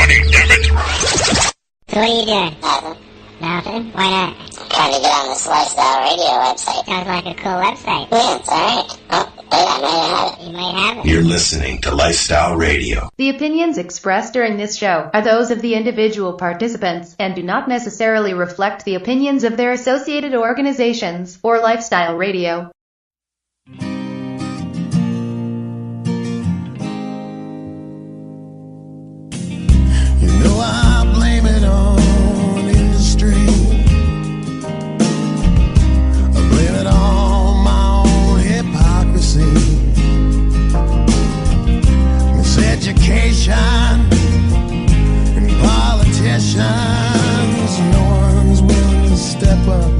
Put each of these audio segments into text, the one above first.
funny, damn it. So what are you doing? Nothing. Nothing? Why not? Trying to get on this Lifestyle Radio website. Sounds like a cool website. Yeah, it's alright. Oh, wait, I might have it. You might have it. You're listening to Lifestyle Radio. The opinions expressed during this show are those of the individual participants and do not necessarily reflect the opinions of their associated organizations or Lifestyle Radio. You know I blame it on industry. I blame it on my own hypocrisy. Miseducation and politicians. No one's willing to step up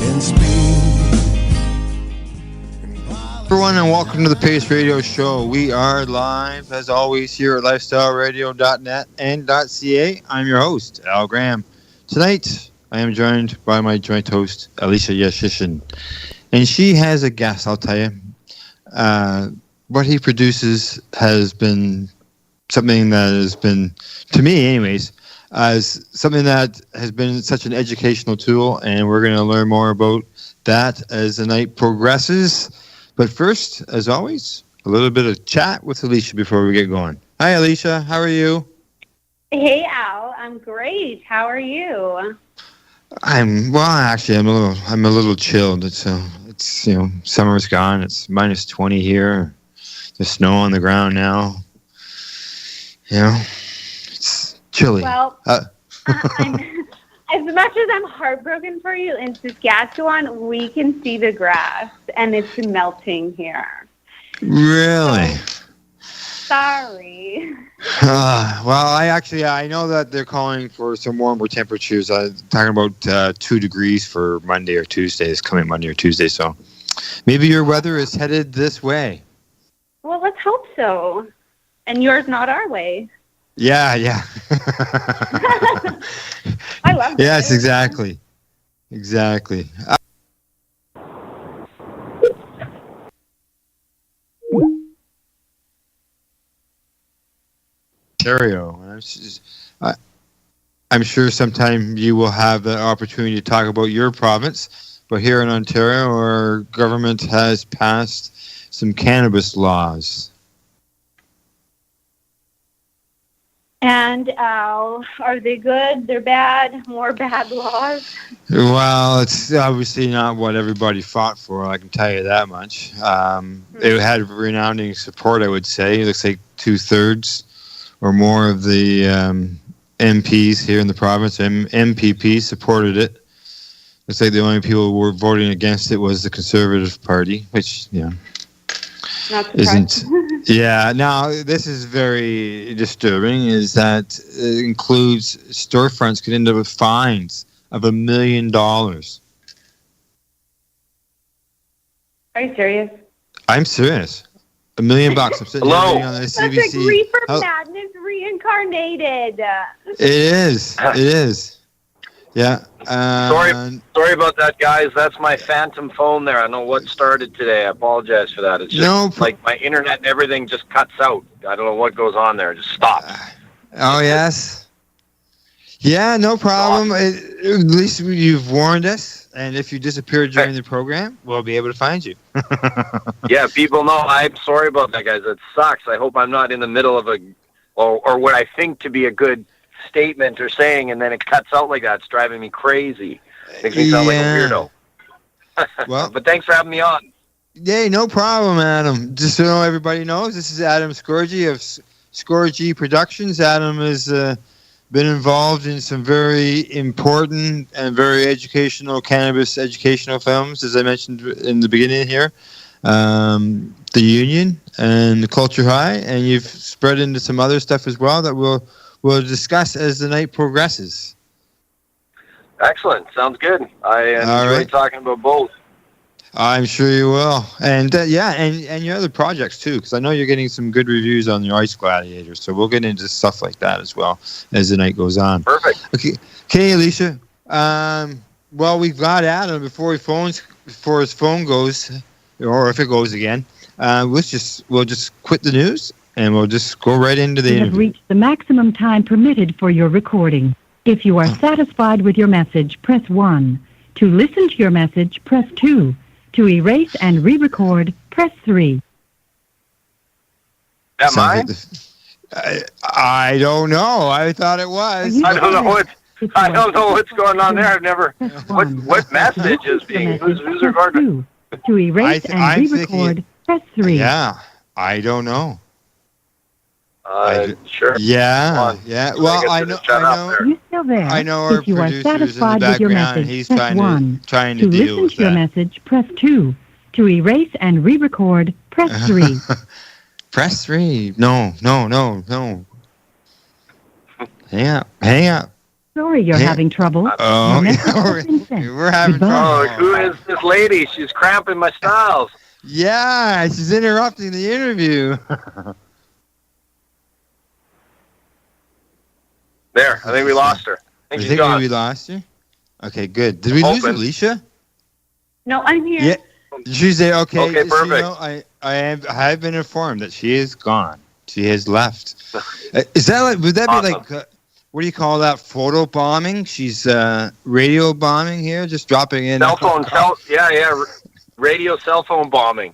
and speak. Everyone, and welcome to the Pace Radio Show. We are live, as always, here at lifestyleradio.net and .ca. I'm your host, Al Graham. Tonight, I am joined by my joint host, Alicia Yashcheshen. And she has a guest, I'll tell you. What he produces has been something that has been, to me anyways, as something that has been such an educational tool, and we're going to learn more about that as the night progresses. But first, as always, a little bit of chat with Alicia before we get going. Hi, Alicia. How are you? Hey, Al. I'm great. How are you? I'm a little chilled. It's summer's gone. It's minus 20 here. There's snow on the ground now. It's chilly. Well, as much as I'm heartbroken for you, in Saskatchewan, we can see the grass, and it's melting here. Really? Sorry. Well, I know that they're calling for some warmer temperatures. I'm talking about 2 degrees for Monday or Tuesday. It's coming Monday or Tuesday, so maybe your weather is headed this way. Well, let's hope so. And yours not our way. Yeah. I love it. Yes, exactly. Ontario. I'm sure sometime you will have the opportunity to talk about your province, but here in Ontario, our government has passed some cannabis laws. And are they good? They're bad? More bad laws? Well, it's obviously not what everybody fought for, I can tell you that much. It had resounding support, I would say. It looks like 2/3 or more of the MPs here in the province, MPP, supported it. Looks like the only people who were voting against it was the Conservative Party, which, isn't. Yeah, now this is very disturbing, is that it includes storefronts could end up with fines of $1 million. Are you serious? I'm serious. $1 million. I'm sitting here on the CBC. That's like Reefer Madness reincarnated. It is. Yeah. Sorry about that, guys. That's my phantom phone there. I don't know what started today. I apologize for that. It's just like my internet and everything just cuts out. I don't know what goes on there. It just stops. Oh, yes. Yeah, no problem. At least you've warned us. And if you disappear during the program, we'll be able to find you. Yeah, people know. I'm sorry about that, guys. It sucks. I hope I'm not in the middle of or what I think to be a good statement or saying, and then it cuts out like that. It's driving me crazy. Makes me sound like a weirdo. Well, but thanks for having me on. Yeah, no problem, Adam. Just so everybody knows, this is Adam Scourgie of Scourgie Productions. Adam has been involved in some very important and very educational cannabis educational films, as I mentioned in the beginning here. The Union and the Culture High, and you've spread into some other stuff as well that we'll discuss as the night progresses. Excellent. Sounds good. I enjoy talking about both. I'm sure you will. And and your other projects too, because I know you're getting some good reviews on your Ice Gladiator, so we'll get into stuff like that as well as the night goes on. Perfect. Okay, Alicia. Well, we've got Adam before his phone goes, or if it goes again. We'll just quit the news and we'll just go right into the You have interview. reached the maximum time permitted for your recording. If you are satisfied with your message, press 1. To listen to your message, press 2. To erase and re-record, press 3. That Sounds mine? like I don't know. I thought it was. I don't know what's going on there. I've never. What message is being? Who's recording? To erase and re-record, press 3. Yeah, I don't know. Sure. Yeah, yeah. Well, I know. You still there? I know our if you are producer's in the satisfied with your background. message, He's press 1. trying To to deal listen with to your that. message, press 2. To erase and re-record, press 3. Press 3. No. Hang up. Sorry you're having trouble. Oh, Your message has been sent. we're having Goodbye. trouble. Who is this lady? She's cramping my styles. Yeah, she's interrupting the interview. There, I think we lost her. I think she's gone. we lost her? Okay, good. Did we lose Alicia? No, I'm here. Yeah. She's there. Okay. Okay, so, perfect. I have been informed that she is gone. She has left. Is that like? Would that be like? What do you call that? Photo bombing? She's radio bombing here, just dropping in. Cell phone, radio cell phone bombing.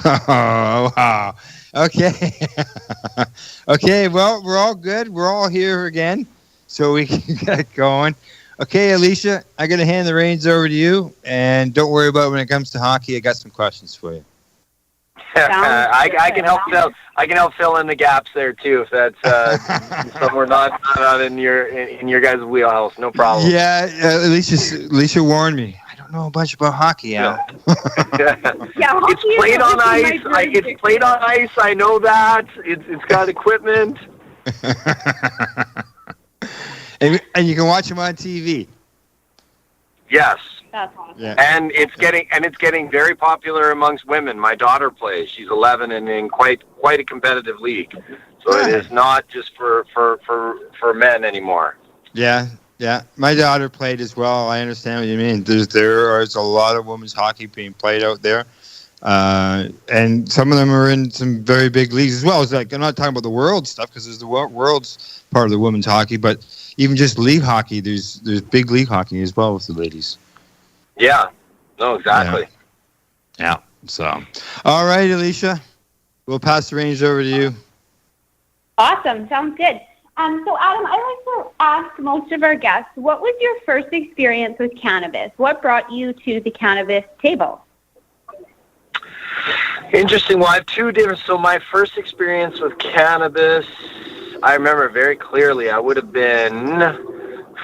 Oh, wow. Okay. Okay, well, we're all good. We're all here again, so we can get going. Okay, Alicia, I'm going to hand the reins over to you, and don't worry about it when it comes to hockey. I got some questions for you. I can help fill. I can help fill in the gaps there too, if that's somewhere not in your guys' wheelhouse. No problem. Yeah, Alicia warned me. I don't know a bunch about hockey, Al. It's played on ice. It's played on ice. I know that. It's got equipment. and you can watch them on TV. Yes. That's awesome. Yeah. And it's getting very popular amongst women. My daughter plays. She's 11 and in quite a competitive league. So it is not just for men anymore. Yeah. My daughter played as well. I understand what you mean. There's a lot of women's hockey being played out there. And some of them are in some very big leagues as well. It's like, I'm not talking about the world stuff because there's the world's part of the women's hockey, but even just league hockey, there's big league hockey as well with the ladies. Yeah. No, exactly. Yeah. So, all right, Alicia, we'll pass the reins over to you. Awesome. Sounds good. So, Adam, I like to ask most of our guests, what was your first experience with cannabis? What brought you to the cannabis table? Interesting. Well, I have two different. So my first experience with cannabis, I remember very clearly. I would have been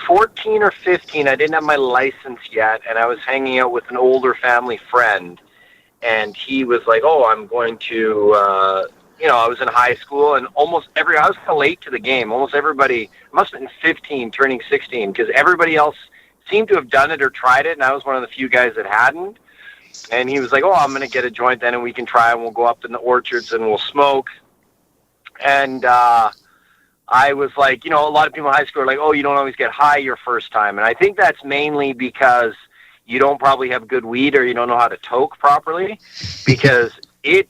14 or 15. I didn't have my license yet, and I was hanging out with an older family friend, and he was like, "Oh, I'm going to," I was in high school, and I was kind of late to the game. Almost everybody, I must have been 15, turning 16, because everybody else seemed to have done it or tried it, and I was one of the few guys that hadn't. And he was like, "Oh, I'm going to get a joint then, and we can try, and we'll go up in the orchards and we'll smoke." And I was like, a lot of people in high school are like, "Oh, you don't always get high your first time." And I think that's mainly because you don't probably have good weed or you don't know how to toke properly, because it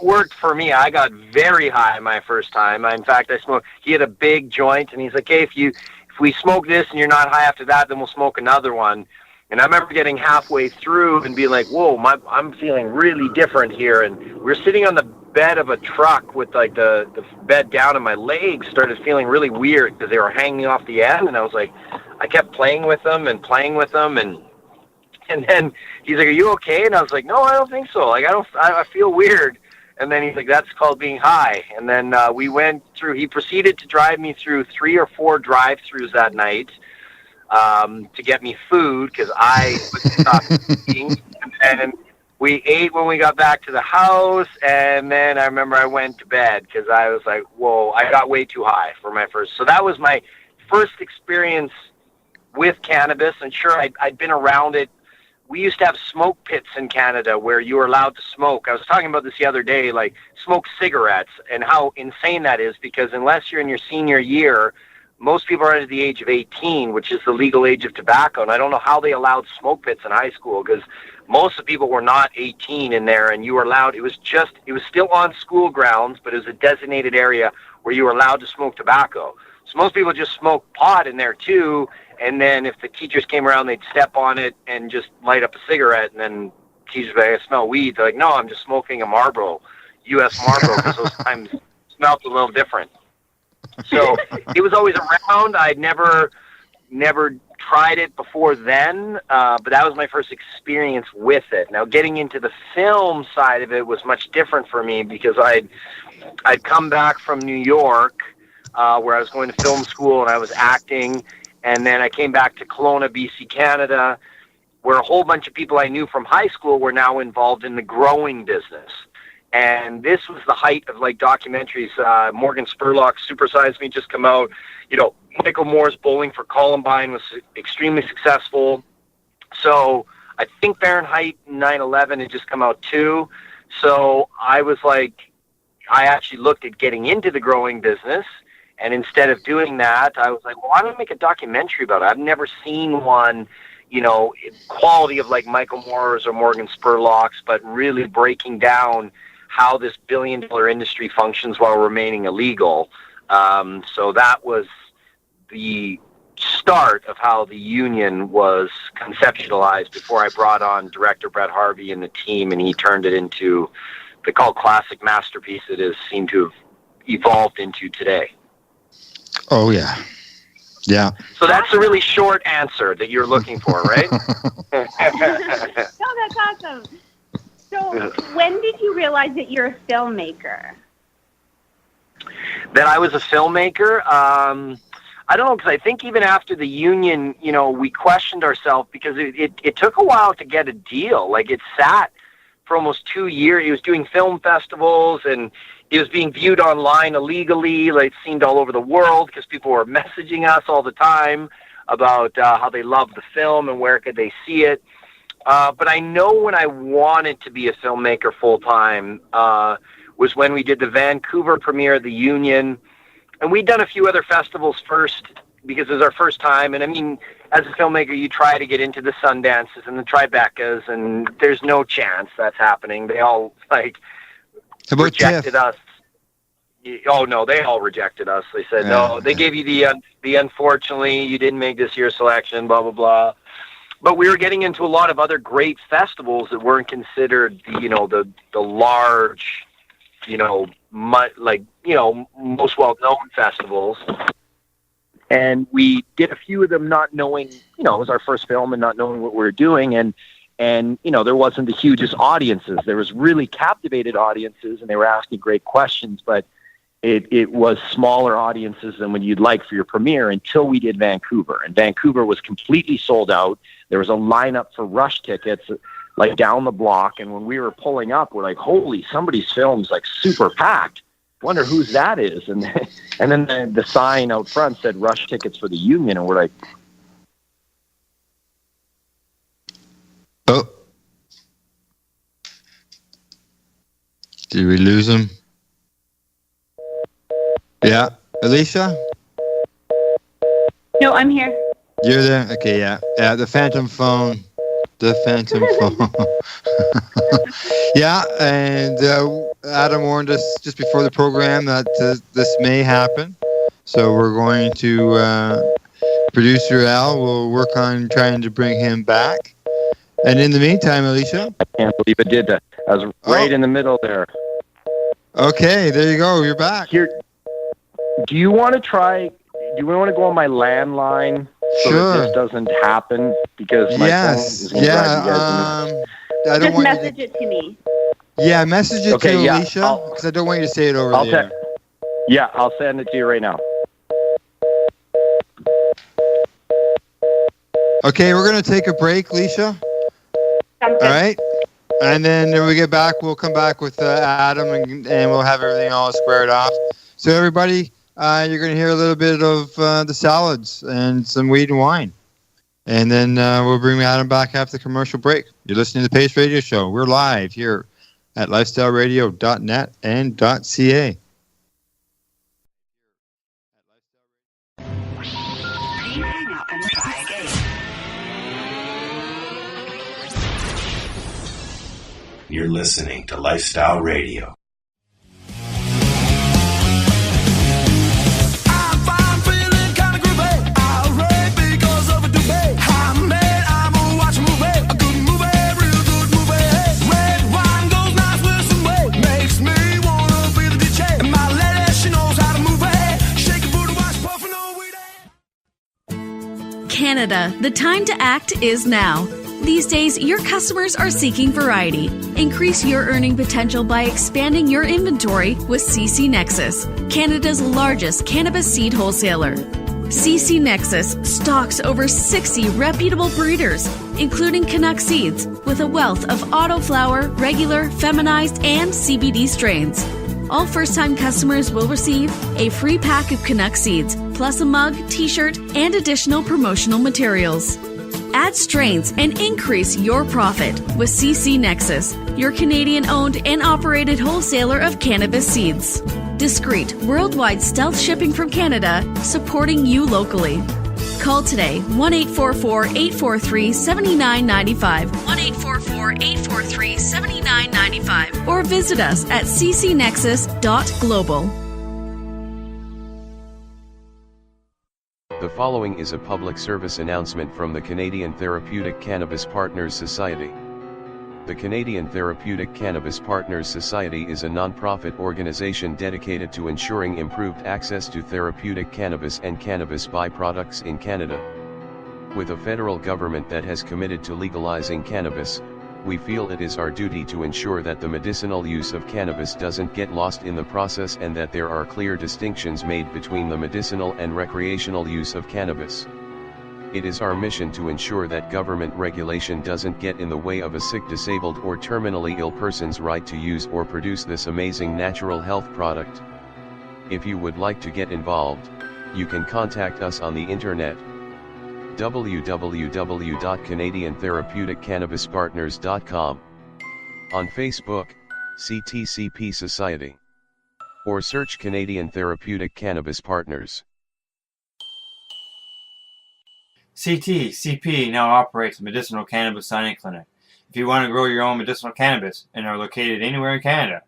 worked for me. I got very high my first time. In fact, I smoked. He had a big joint, and he's like, "Hey, if we smoke this and you're not high after that, then we'll smoke another one." And I remember getting halfway through and being like, "Whoa, I'm feeling really different here." And we're sitting on the bed of a truck with like the bed down, and my legs started feeling really weird because they were hanging off the end. And I was like, I kept playing with them, and then he's like, "Are you okay?" And I was like, "No, I don't think so. Like, I feel weird." And then he's like, "That's called being high." And then we went through. He proceeded to drive me through 3 or 4 drive-throughs that night. To get me food because I was stopped eating, and we ate when we got back to the house. And then I remember I went to bed because I was like, "Whoa!" I got way too high for my first. So that was my first experience with cannabis. And sure, I'd been around it. We used to have smoke pits in Canada where you were allowed to smoke. I was talking about this the other day, like smoke cigarettes, and how insane that is, because unless you're in your senior year, most people are under the age of 18, which is the legal age of tobacco. And I don't know how they allowed smoke pits in high school, because most of the people were not 18 in there, and you were allowed, it was still on school grounds, but it was a designated area where you were allowed to smoke tobacco. So most people just smoked pot in there too, and then if the teachers came around, they'd step on it and just light up a cigarette, and then teachers would be like, I smell weed. They're like, no, I'm just smoking a Marlboro, U.S. Marlboro, because those times smelled a little different. So it was always around. I'd never tried it before then, but that was my first experience with it. Now, getting into the film side of it was much different for me because I'd come back from New York, where I was going to film school and I was acting, and then I came back to Kelowna, BC, Canada, where a whole bunch of people I knew from high school were now involved in the growing business. And this was the height of like documentaries. Morgan Spurlock's Super Size Me just come out. You know, Michael Moore's Bowling for Columbine was extremely successful. So I think Fahrenheit 9/11 had just come out too. So I was like, I actually looked at getting into the growing business. And instead of doing that, I was like, well, why don't I make a documentary about it? I've never seen one, you know, quality of like Michael Moore's or Morgan Spurlock's, but really breaking down how this billion-dollar industry functions while remaining illegal. So that was the start of how the union was conceptualized before I brought on director Brett Harvey and the team, and he turned it into the called classic masterpiece it has seemed to have evolved into today. Oh, yeah. Yeah. So that's a really short answer that you're looking for, right? No, that's awesome. So when did you realize that you're a filmmaker? That I was a filmmaker? I don't know, because I think even after the union, you know, we questioned ourselves because it took a while to get a deal. Like, it sat for almost 2 years. He was doing film festivals, and it was being viewed online illegally. Like, it seemed all over the world because people were messaging us all the time about how they loved the film and where could they see it. But I know when I wanted to be a filmmaker full-time was when we did the Vancouver premiere of the Union. And we'd done a few other festivals first because it was our first time. And I mean, as a filmmaker, you try to get into the Sundances and the Tribecas, and there's no chance that's happening. They all, like, rejected us. Oh, no, they all rejected us. They said, no, they gave you the unfortunately, you didn't make this year's selection, blah, blah, blah. But we were getting into a lot of other great festivals that weren't considered, you know, the large, you know, most well-known festivals. And we did a few of them not knowing, you know, it was our first film and not knowing what we were doing. And you know, there wasn't the hugest audiences. There was really captivated audiences, and they were asking great questions, but it was smaller audiences than what you'd like for your premiere until we did Vancouver. And Vancouver was completely sold out. There was a lineup for rush tickets, like, down the block. And when we were pulling up, we're like, holy, somebody's film's like super packed. Wonder whose that is. And then the sign out front said rush tickets for the Union. And we're like, oh, did we lose him? Yeah. Alicia? No, I'm here. You're there? Okay, yeah. Yeah, the phantom phone. The phantom phone. Yeah, and Adam warned us just before the program that this may happen. So we're going to, producer Al will work on trying to bring him back. And in the meantime, Alicia? I can't believe it did that. I was right in the middle there. Okay, there you go. You're back. Here, do you want to go on my landline so that this doesn't happen? Because my phone is going to drive you guys I don't Just want message it to me. Yeah, message it to Alicia, because I don't want you to say it over there. Yeah, I'll send it to you right now. Okay, we're going to take a break, Alicia. All right? And then when we get back, we'll come back with Adam, and we'll have everything all squared off. So everybody, you're going to hear a little bit of the salads and some weed and wine. And then we'll bring Adam back after the commercial break. You're listening to the Pace Radio Show. We're live here at lifestyleradio.net and .ca. Please hang up and try again. You're listening to Lifestyle Radio. Canada, the time to act is now. These days, your customers are seeking variety. Increase your earning potential by expanding your inventory with CC Nexus, Canada's largest cannabis seed wholesaler. CC Nexus stocks over 60 reputable breeders, including Canuck seeds, with a wealth of autoflower, regular, feminized, and CBD strains. All first-time customers will receive a free pack of Canuck seeds, plus a mug, t-shirt, and additional promotional materials. Add strains and increase your profit with CC Nexus, your Canadian-owned and operated wholesaler of cannabis seeds. Discreet, worldwide stealth shipping from Canada, supporting you locally. Call today, 1-844-843-7995, 1-844-843-7995, or visit us at ccnexus.global. The following is a public service announcement from the Canadian Therapeutic Cannabis Partners Society. The Canadian Therapeutic Cannabis Partners Society is a non-profit organization dedicated to ensuring improved access to therapeutic cannabis and cannabis byproducts in Canada. With a federal government that has committed to legalizing cannabis, we feel it is our duty to ensure that the medicinal use of cannabis doesn't get lost in the process and that there are clear distinctions made between the medicinal and recreational use of cannabis. It is our mission to ensure that government regulation doesn't get in the way of a sick, disabled, or terminally ill person's right to use or produce this amazing natural health product. If you would like to get involved, you can contact us on the internet, www.canadiantherapeuticCannabisPartners.com, on Facebook, CTCP Society, or search Canadian Therapeutic Cannabis Partners. CTCP now operates a medicinal cannabis signing clinic. If you want to grow your own medicinal cannabis and are located anywhere in Canada,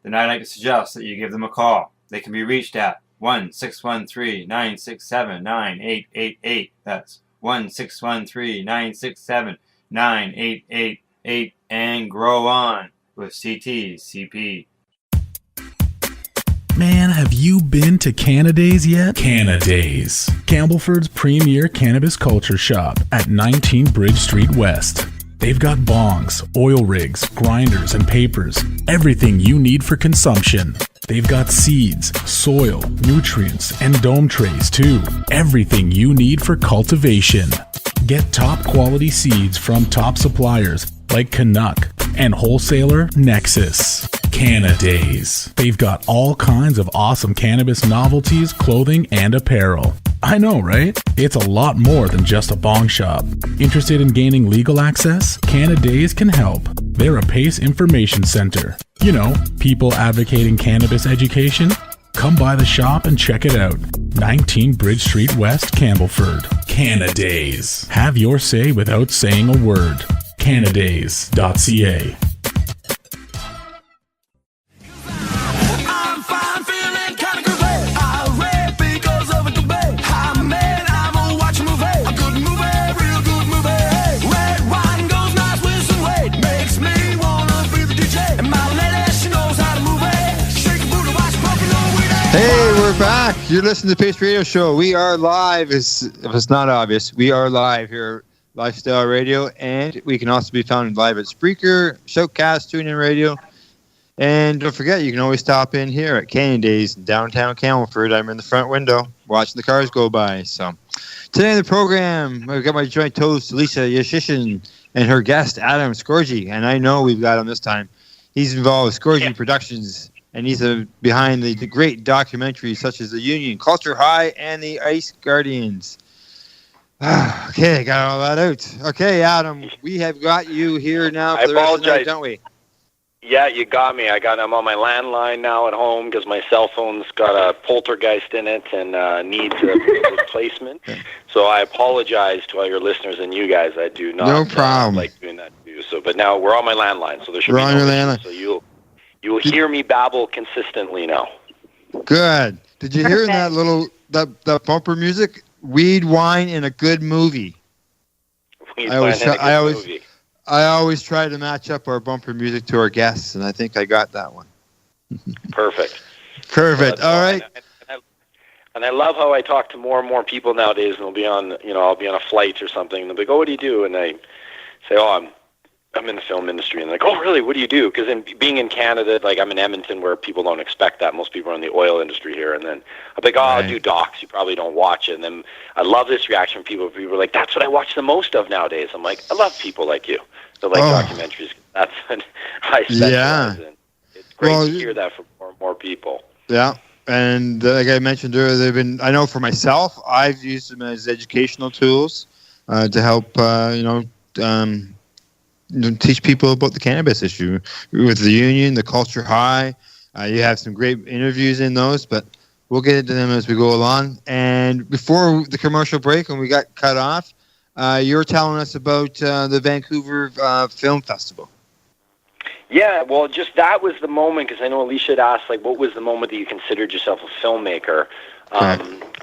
then I'd like to suggest that you give them a call. They can be reached at 1-613-967-9888. That's 1-613-967-9888, and grow on with CTCP. Man, have you been to Canadays yet? Canadays, Campbellford's premier cannabis culture shop at 19 Bridge Street West. They've got bongs, oil rigs, grinders, and papers. Everything you need for consumption. They've got seeds, soil, nutrients, and dome trays too. Everything you need for cultivation. Get top quality seeds from top suppliers like Canuck and wholesaler Nexus. Canadays. They've got all kinds of awesome cannabis novelties, clothing, and apparel. I know, right? It's a lot more than just a bong shop. Interested in gaining legal access? Canadays can help. They're a PACE information center. You know, people advocating cannabis education? Come by the shop and check it out. 19 Bridge Street West, Campbellford. Canadays. Have your say without saying a word. Canadays.ca. Hey, we're back. You're listening to the Pace Radio Show. We are live. If it's not obvious, we are live here at Lifestyle Radio, and we can also be found live at Spreaker, Shoutcast, TuneIn Radio. And don't forget, you can always stop in here at Canadays, downtown Campbellford. I'm in the front window watching the cars go by. So today in the program, I've got my joint host, Alicia Yashcheshen, and her guest, Adam Scourgie. And I know we've got him this time. He's involved with Scourgie Productions. And he's behind the great documentaries such as The Union, Culture High, and The Ice Guardians. Okay, I got all that out. Okay, Adam, we have got you here now for the rest of the night, don't we? Yeah, you got me. I'm on my landline now at home because my cell phone's got a poltergeist in it and needs a replacement. So I apologize to all your listeners and you guys. I do not no problem. like doing that to you. So, but now we're on my landline, so there should be no issue. So you'll hear me babble consistently now. Good. Did you hear that little that bumper music? Weed, wine, and a good movie. I always try to match up our bumper music to our guests, and I think I got that one. Perfect. All right. And I love how I talk to more and more people nowadays, and I'll be on a flight or something, and they'll be like, "Oh, what do you do?" And I say, "Oh, I'm in the film industry." And they're like, "Oh, really? What do you do?" Because being in Canada, like I'm in Edmonton, where people don't expect that. Most people are in the oil industry here. And then I'm like, "Oh, I do docs. You probably don't watch it." And then I love this reaction from people. People are like, "That's what I watch the most of nowadays." I'm like, I love people like you that like documentaries. That's what I specialize in. It's great to hear that from more and more people. Yeah. And like I mentioned earlier, I know for myself, I've used them as educational tools to help, teach people about the cannabis issue with the union, the culture high. You have some great interviews in those, but we'll get into them as we go along. And before the commercial break, when we got cut off, you were telling us about the Vancouver Film Festival. Yeah, well, just that was the moment, because I know Alicia had asked, like, what was the moment that you considered yourself a filmmaker? I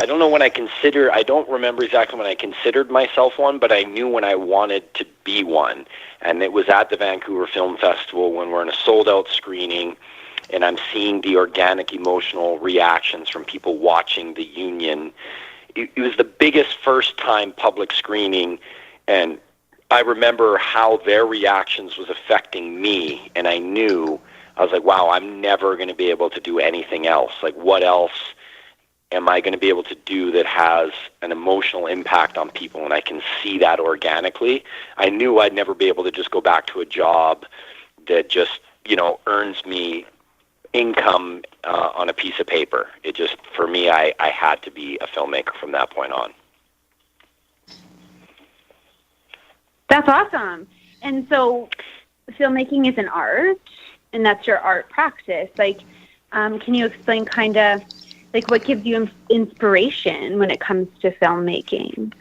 don't know when I don't remember exactly when I considered myself one, but I knew when I wanted to be one. And it was at the Vancouver Film Festival when we're in a sold-out screening, and I'm seeing the organic emotional reactions from people watching the union. It was the biggest first-time public screening, and I remember how their reactions was affecting me, and I was like, wow, I'm never going to be able to do anything else. Like, what else am I going to be able to do that has an emotional impact on people? And I can see that organically. I knew I'd never be able to just go back to a job that just, earns me income on a piece of paper. It just, for me, I had to be a filmmaker from that point on. That's awesome. And so filmmaking is an art, and that's your art practice. Like, can you explain kind of like what gives you inspiration when it comes to filmmaking?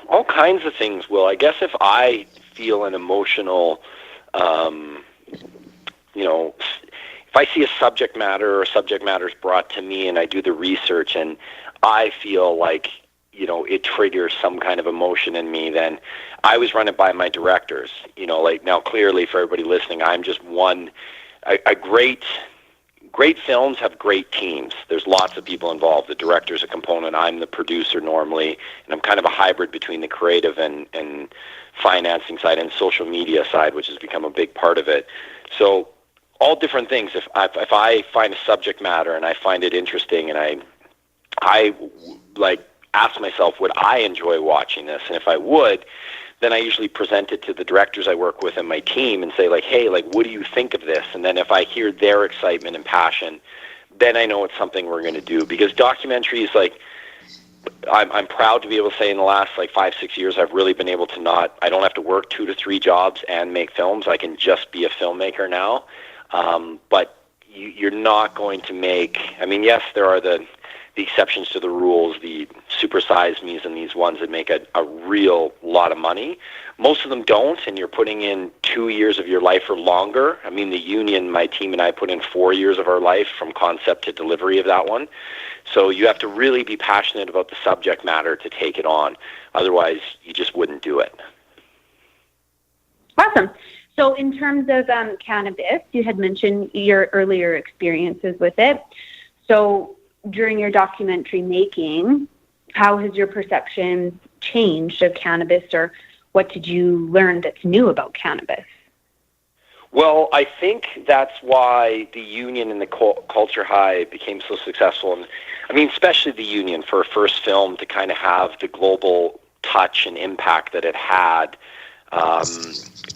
All kinds of things, Will. I guess if I feel an emotional, if I see a subject matter or subject matter is brought to me and I do the research and I feel like, it triggers some kind of emotion in me, then I always run it by my directors. Like now clearly for everybody listening, I'm just one. Great films have great teams. There's lots of people involved. The director's a component. I'm the producer normally, and I'm kind of a hybrid between the creative and financing side and social media side, which has become a big part of it. So all different things. If I find a subject matter and I find it interesting and I like ask myself, would I enjoy watching this? And if I would, then I usually present it to the directors I work with and my team and say, like, hey, like, what do you think of this? And then if I hear their excitement and passion, then I know it's something we're going to do. Because documentaries, like, I'm proud to be able to say in the last, 5-6 years, I've really been able to I don't have to work 2 to 3 jobs and make films. I can just be a filmmaker now. But you're not going to make, yes, there are the exceptions to the rules, the supersize me's and these ones that make a real lot of money. Most of them don't, and you're putting in 2 years of your life or longer. The union, my team and I put in 4 years of our life from concept to delivery of that one. So you have to really be passionate about the subject matter to take it on. Otherwise, you just wouldn't do it. Awesome. So in terms of cannabis, you had mentioned your earlier experiences with it. So during your documentary making, how has your perception changed of cannabis, or what did you learn that's new about cannabis? Well, I think that's why the union and the culture high became so successful. And especially the union for a first film to kind of have the global touch and impact that it had.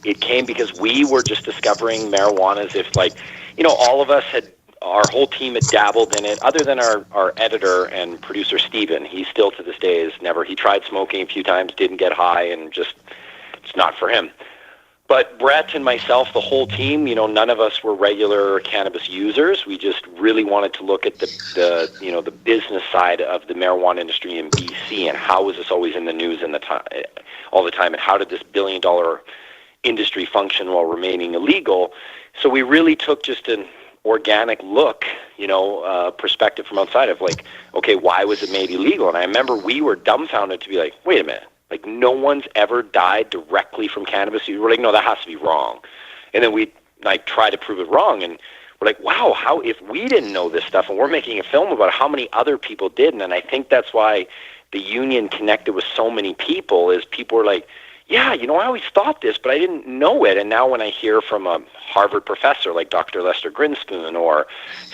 It came because we were just discovering marijuana as if, all of us our whole team had dabbled in it, other than our editor and producer, Steven. He still to this day he tried smoking a few times, didn't get high, and just, it's not for him. But Brett and myself, the whole team, none of us were regular cannabis users. We just really wanted to look at the business side of the marijuana industry in BC, and how was this always in the news all the time, and how did this billion-dollar industry function while remaining illegal? So we really took just an organic look, perspective from outside of like, okay, why was it made illegal? And I remember we were dumbfounded to be like, wait a minute. Like, no one's ever died directly from cannabis. We're like, no, that has to be wrong. And then we try to prove it wrong. And we're like, wow, how, if we didn't know this stuff and we're making a film about it, how many other people didn't? And I think that's why the union connected with so many people, is people were like, yeah, I always thought this, but I didn't know it. And now when I hear from a Harvard professor like Dr. Lester Grinspoon, or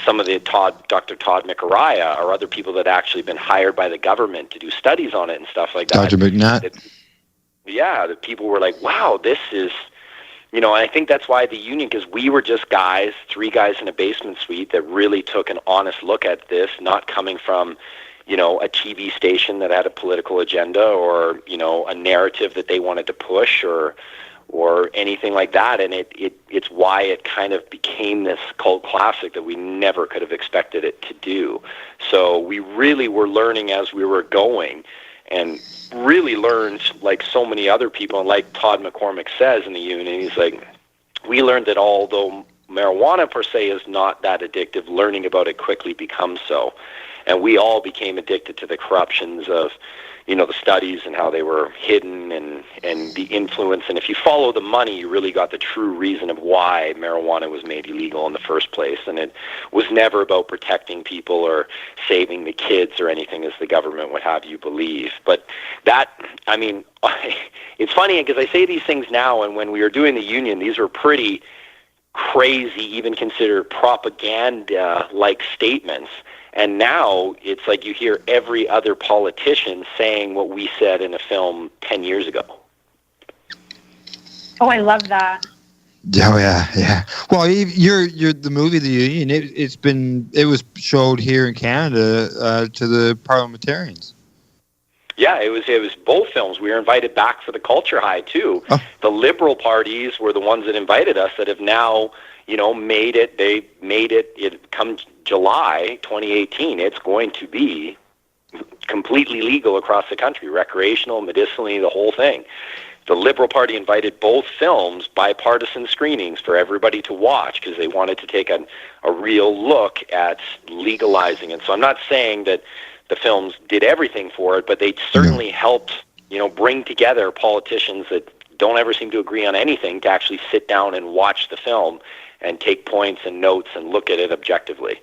some of the Dr. Todd McAraya, or other people that actually been hired by the government to do studies on it and stuff like that. Dr. McNutt. The people were like, wow, this is, and I think that's why the union, because we were just three guys in a basement suite that really took an honest look at this, not coming from a TV station that had a political agenda, or, a narrative that they wanted to push, or anything like that. And it's why it kind of became this cult classic that we never could have expected it to do. So we really were learning as we were going, and really learned, like so many other people. And like Todd McCormick says in the union, he's like, we learned that although marijuana per se is not that addictive, learning about it quickly becomes so. And we all became addicted to the corruptions of, the studies and how they were hidden, and the influence. And if you follow the money, you really got the true reason of why marijuana was made illegal in the first place. And it was never about protecting people or saving the kids or anything, as the government would have you believe. But that, it's funny because I say these things now, and when we were doing the union, these were pretty crazy, even considered propaganda-like statements. And now it's like you hear every other politician saying what we said in a film 10 years ago. Oh, I love that. Oh yeah. Well, you're the movie The Union. It was showed here in Canada to the parliamentarians. Yeah, it was both films. We were invited back for the Culture High too. Oh. The Liberal parties were the ones that invited us, that have now made it. They made it. It comes July 2018. It's going to be completely legal across the country, recreational, medicinally, the whole thing. The Liberal Party invited both films, bipartisan screenings for everybody to watch, because they wanted to take a real look at legalizing it. So I'm not saying that the films did everything for it, but they certainly helped, bring together politicians that don't ever seem to agree on anything to actually sit down and watch the film and take points and notes and look at it objectively.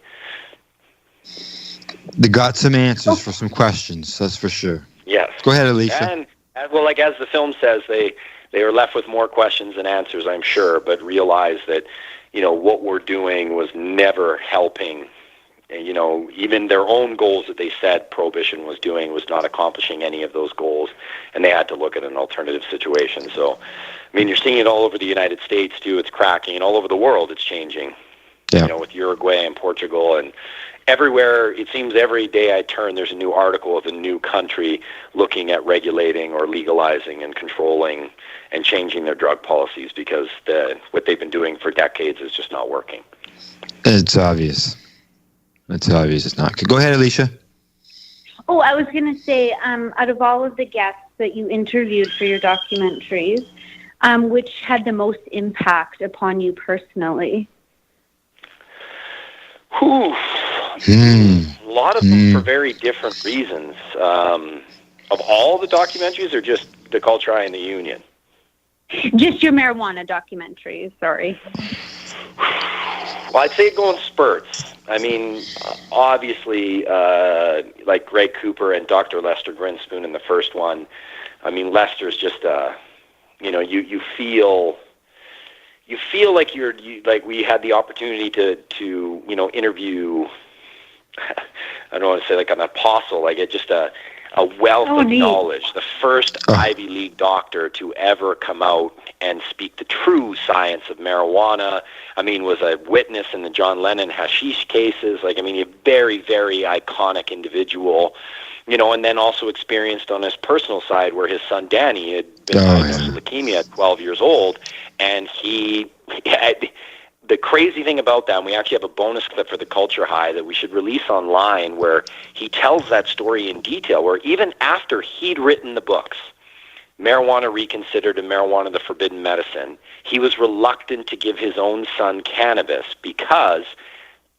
They got some answers for some questions, that's for sure. Yes. Go ahead, Alicia. And well, like as the film says, they are left with more questions than answers, I'm sure, but realize that, what we're doing was never helping. Even their own goals that they said Prohibition was doing was not accomplishing any of those goals, and they had to look at an alternative situation. So, you're seeing it all over the United States, too. It's cracking, and all over the world it's changing. Yeah. With Uruguay and Portugal and everywhere. It seems every day I turn, there's a new article of a new country looking at regulating or legalizing and controlling and changing their drug policies, because what they've been doing for decades is just not working. It's obvious. It's obvious it's not. Go ahead, Alicia. Oh, I was going to say, out of all of the guests that you interviewed for your documentaries, which had the most impact upon you personally? A lot of them for very different reasons. Of all the documentaries, or just the Culture High and the Union? Just your marijuana documentaries, sorry. Well, I'd say go in spurts. Obviously, like Greg Cooper and Dr. Lester Grinspoon in the first one. Lester's just, you feel like like we had the opportunity to interview. I don't want to say like an apostle, like just a wealth of knowledge. The first Ivy League doctor to ever come out and speak the true science of marijuana. Was a witness in the John Lennon hashish cases. A very, very iconic individual, and then also experienced on his personal side where his son Danny had been diagnosed with leukemia at 12 years old, and he had, the crazy thing about that, and we actually have a bonus clip for the Culture High that we should release online, where he tells that story in detail, where even after he'd written the books, Marijuana Reconsidered and Marijuana the Forbidden Medicine, he was reluctant to give his own son cannabis because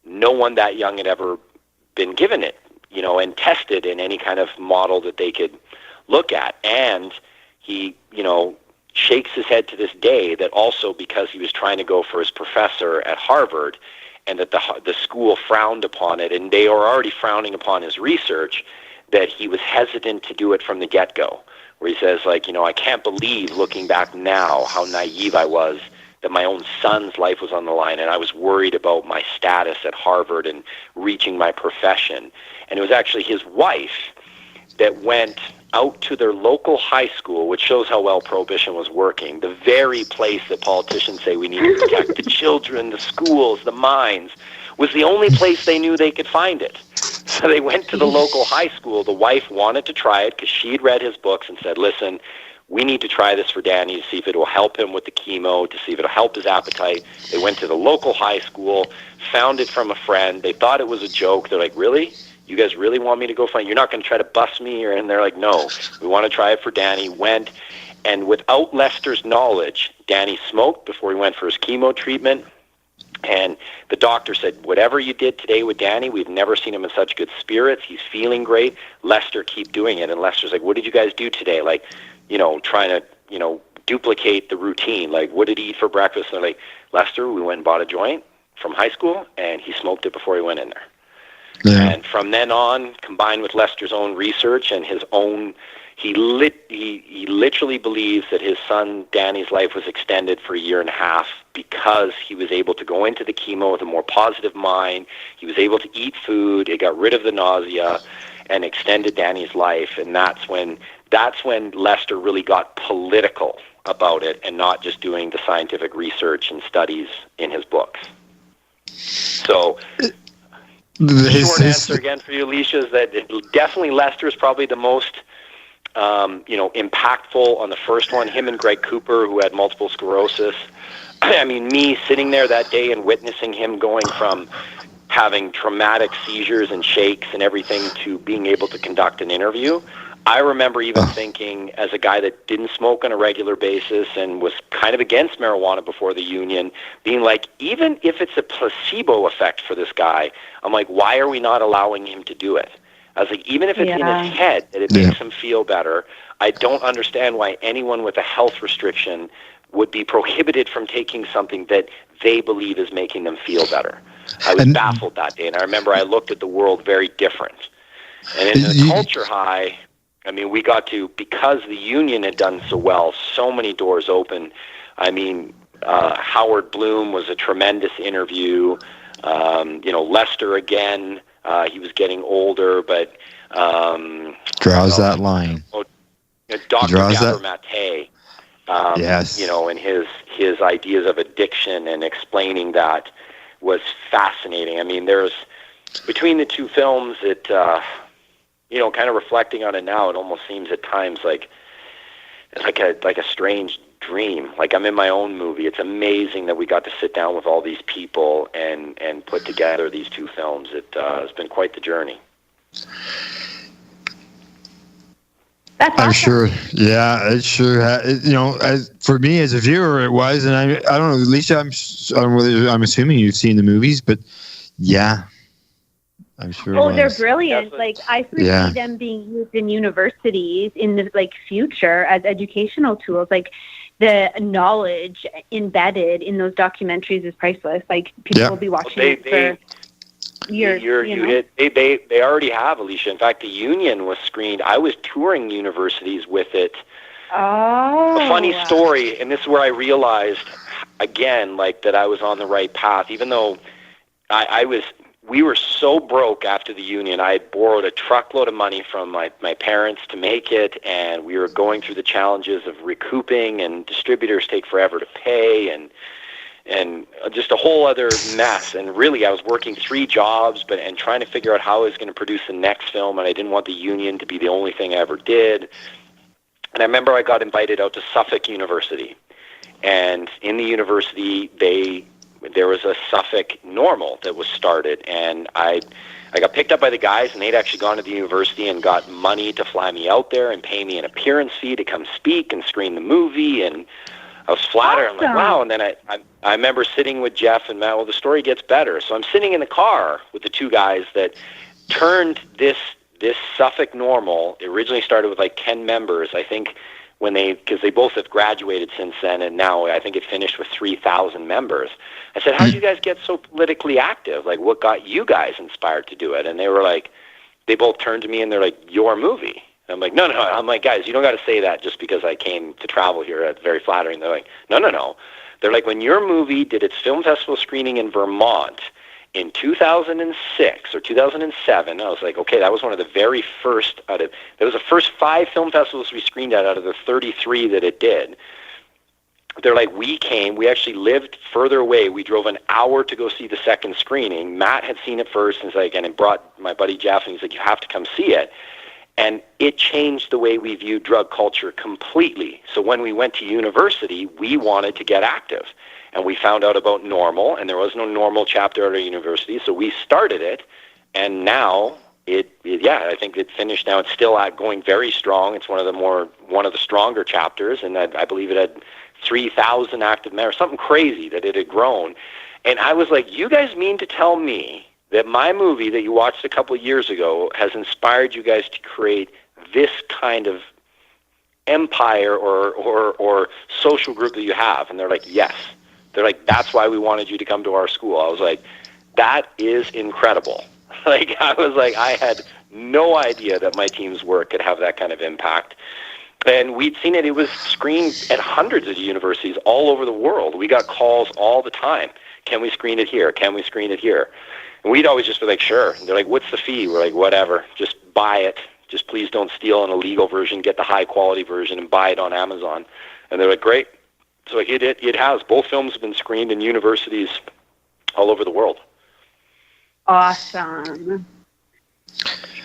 no one that young had ever been given it, you know, and tested in any kind of model that they could look at. And he, you know, shakes his head to this day that also because he was trying to go for his professor at Harvard, and that the school frowned upon it, and they were already frowning upon his research, that he was hesitant to do it from the get-go. Where he says, like, you know, I can't believe, looking back now, how naive I was, that my own son's life was on the line, and I was worried about my status at Harvard and reaching my profession. And it was actually his wife that went out to their local high school, which shows how well Prohibition was working, the very place that politicians say we need to protect the children, the schools, the mines, was the only place they knew they could find it. So they went to the local high school. The wife wanted to try it because she'd read his books and said, listen, we need to try this for Danny to see if it will help him with the chemo, to see if it will help his appetite. They went to the local high school, found it from a friend. They thought it was a joke. They're like, really? You guys really want me to go find? You're not going to try to bust me? And they're like, no, we want to try it for Danny. Went, and without Lester's knowledge, Danny smoked before he went for his chemo treatment. And the doctor said, whatever you did today with Danny, we've never seen him in such good spirits. He's feeling great. Lester, keep doing it. And Lester's like, what did you guys do today? Like, you know, trying to, you know, duplicate the routine. Like, what did he eat for breakfast? And they're like, Lester, we went and bought a joint from high school, and he smoked it before he went in there. Yeah. And from then on, combined with Lester's own research and his own, he literally believes that his son Danny's life was extended for 1.5 years because he was able to go into the chemo with a more positive mind. He was able to eat food. It got rid of the nausea and extended Danny's life. And that's when Lester really got political about it and not just doing the scientific research and studies in his books. So the short answer again for you, Alicia, is that definitely Lester is probably the most impactful on the first one. Him and Greg Cooper, who had multiple sclerosis. I mean, me sitting there that day and witnessing him going from having traumatic seizures and shakes and everything to being able to conduct an interview. I remember even thinking, as a guy that didn't smoke on a regular basis and was kind of against marijuana before the union, being like, even if it's a placebo effect for this guy, I'm like, why are we not allowing him to do it? I was like, even if it's in his head that it makes him feel better, I don't understand why anyone with a health restriction would be prohibited from taking something that they believe is making them feel better. I was baffled that day, and I remember I looked at the world very different. And in the Culture High, I mean, we got to, because the union had done so well, so many doors open. I mean, Howard Bloom was a tremendous interview. Lester again, he was getting older, but... draws that line. Dr. Gabor Mate, yes. And his ideas of addiction and explaining that was fascinating. I mean, there's, between the two films, it... kind of reflecting on it now, it almost seems at times like a strange dream. Like I'm in my own movie. It's amazing that we got to sit down with all these people and put together these two films. It's been quite the journey. That's awesome. I'm sure. Yeah, it sure. For me as a viewer, it was, and I don't know, Alicia. I'm assuming you've seen the movies, but yeah. I'm sure. Oh, they're brilliant. Like I foresee them being used in universities in the future as educational tools. Like the knowledge embedded in those documentaries is priceless. Like people will be watching it for years. They already have, Alicia. In fact, the union was screened. I was touring universities with it. Oh. A funny story, and this is where I realized again, that I was on the right path, even though we were so broke after the union. I had borrowed a truckload of money from my parents to make it, and we were going through the challenges of recouping, and distributors take forever to pay, and just a whole other mess. And really, I was working 3 jobs, and trying to figure out how I was going to produce the next film, and I didn't want the union to be the only thing I ever did. And I remember I got invited out to Suffolk University. And in the university, there was a Suffolk Normal that was started. And I got picked up by the guys, and they'd actually gone to the university and got money to fly me out there and pay me an appearance fee to come speak and screen the movie. And I was flattered. Awesome. I'm like, wow. And then I remember sitting with Jeff and Matt. Well, the story gets better. So I'm sitting in the car with the two guys that turned this Suffolk Normal. It originally started with like 10 members, I think, because they both have graduated since then, and now I think it finished with 3,000 members. I said, how did you guys get so politically active? Like, what got you guys inspired to do it? And they were like, they both turned to me and they're like, your movie. And I'm like, no. I'm like, guys, you don't got to say that just because I came to travel here. That's very flattering. They're like, no. They're like, when your movie did its film festival screening in Vermont in 2006 or 2007, I was like, okay, that was one of the very first that was the first 5 film festivals we screened at out of the 33 that it did. They're like, we actually lived further away. We drove an hour to go see the second screening. Matt had seen it first, and it brought my buddy Jeff, and he's like, you have to come see it. And it changed the way we viewed drug culture completely. So when we went to university, we wanted to get active. And we found out about Normal, and there was no Normal chapter at our university, so we started it. And now I think it finished now. It's still going very strong. It's one of the stronger chapters, and I believe it had 3,000 active members, something crazy that it had grown. And I was like, you guys mean to tell me that my movie that you watched a couple of years ago has inspired you guys to create this kind of empire or social group that you have? And they're like, yes. They're like, that's why we wanted you to come to our school. I was like, that is incredible. Like, I was like, I had no idea that my team's work could have that kind of impact. And we'd seen it. It was screened at hundreds of universities all over the world. We got calls all the time. Can we screen it here? Can we screen it here? And we'd always just be like, sure. And they're like, what's the fee? We're like, whatever. Just buy it. Just please don't steal an illegal version. Get the high-quality version and buy it on Amazon. And they're like, great. So it has. Both films have been screened in universities all over the world. Awesome.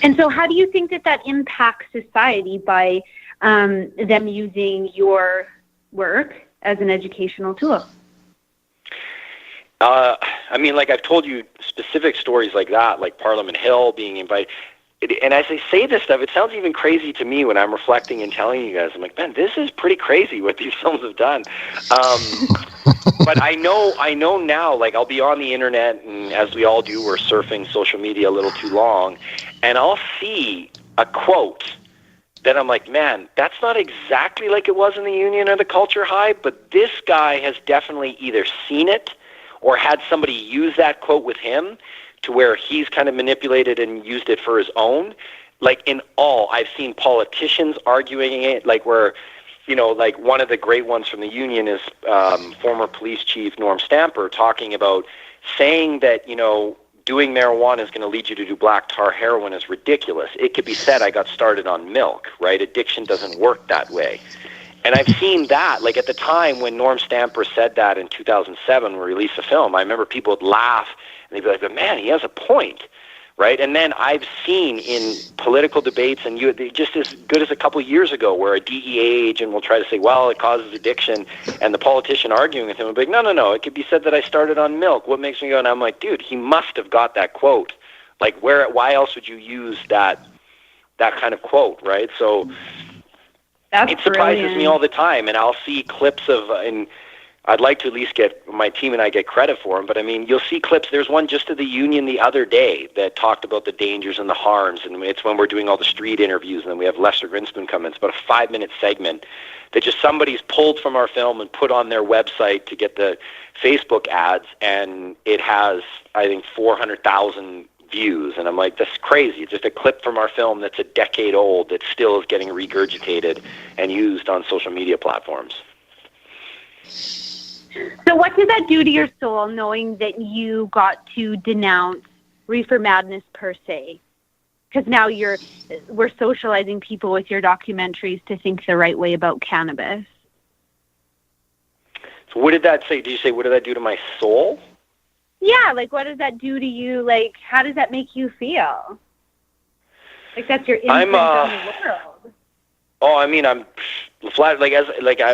And so how do you think that impacts society by them using your work as an educational tool? I mean, like I've told you specific stories like that, like Parliament Hill being invited. And as I say this stuff, it sounds even crazy to me when I'm reflecting and telling you guys. I'm like, man, this is pretty crazy what these films have done. But I know now, like I'll be on the internet, and as we all do, we're surfing social media a little too long, and I'll see a quote that I'm like, man, that's not exactly like it was in the Union or the Culture High, but this guy has definitely either seen it or had somebody use that quote with him to where he's kind of manipulated and used it for his own. Like in all, I've seen politicians arguing it, like where, you know, like one of the great ones from the Union is former police chief Norm Stamper talking about saying that, you know, doing marijuana is going to lead you to do black tar heroin is ridiculous. It could be said, I got started on milk, right? Addiction doesn't work that way. And I've seen that, like at the time when Norm Stamper said that in 2007 when we released the film, I remember people would laugh and they'd be like, but man, he has a point, right? And then I've seen in political debates, and just as good as a couple of years ago, where a DEA agent will try to say, well, it causes addiction, and the politician arguing with him will be like, no, it could be said that I started on milk. What makes me go? And I'm like, dude, he must have got that quote. Like, why else would you use that kind of quote, right? So it surprises me all the time, and I'll see clips of, and I'd like to at least get my team and I get credit for them, but I mean, you'll see clips. There's one just at the Union the other day that talked about the dangers and the harms, and it's when we're doing all the street interviews, and then we have Lester Grinspoon come in. It's about a 5-minute segment that just somebody's pulled from our film and put on their website to get the Facebook ads, and it has, I think, 400,000 views, and I'm like, that's crazy. It's just a clip from our film that's a decade old that still is getting regurgitated and used on social media platforms. So what did that do to your soul, knowing that you got to denounce reefer madness per se? Because now we're socializing people with your documentaries to think the right way about cannabis. So what did that say? Did you say, what did that do to my soul? Yeah, like what does that do to you? Like, how does that make you feel? Like that's your imprint on the world. Oh, I mean, I'm flat.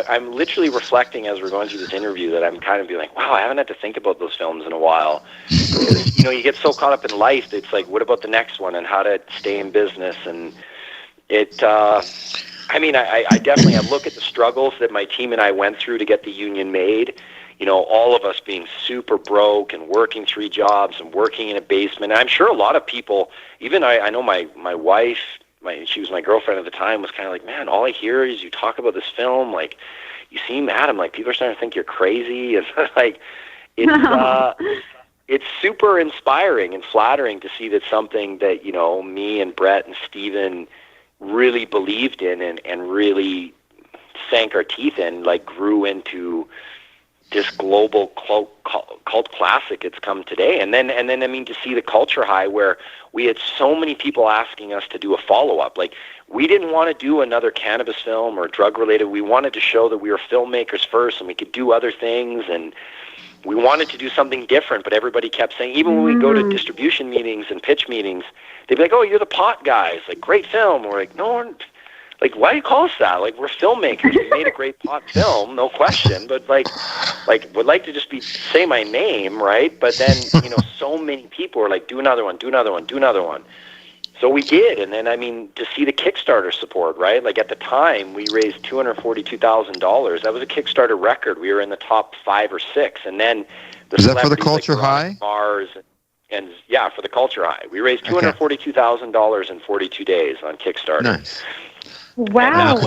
I'm literally reflecting as we're going through this interview that I'm kind of being like, wow, I haven't had to think about those films in a while. Because, you get so caught up in life. It's like, what about the next one and how to stay in business? And it, I definitely, I look at the struggles that my team and I went through to get the union made. All of us being super broke and working 3 jobs and working in a basement. And I'm sure a lot of people, even I know my wife, she was my girlfriend at the time, was kind of like, man, all I hear is you talk about this film, like, you seem mad. I'm like, people are starting to think you're crazy. And like, it's super inspiring and flattering to see that something that, me and Brett and Steven really believed in and really sank our teeth in, like, grew into this global cult classic it's come today. And then I mean, to see the culture high where we had so many people asking us to do a follow-up. Like, we didn't want to do another cannabis film or drug-related. We wanted to show that we were filmmakers first and we could do other things, and we wanted to do something different, but everybody kept saying, even when we go to distribution meetings and pitch meetings, they'd be like, oh, you're the pot guys, like, great film. We're like, no, like, why do you call us that? Like, we're filmmakers. We made a great pot film, no question, but like would like to just say my name, right? But then, so many people were like, do another one, do another one, do another one. So we did, and then, I mean, to see the Kickstarter support, right? Like, at the time, we raised $242,000. That was a Kickstarter record. We were in the top 5 or 6, and then is that for the Culture High? Mars, and yeah, for the Culture High, we raised $242,000 in 42 days on Kickstarter. Nice. Wow.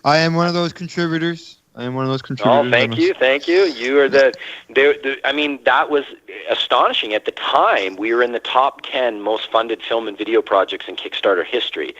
I am one of those contributors. Oh, thank you. You are I mean, that was astonishing. At the time, we were in the top 10 most funded film and video projects in Kickstarter history.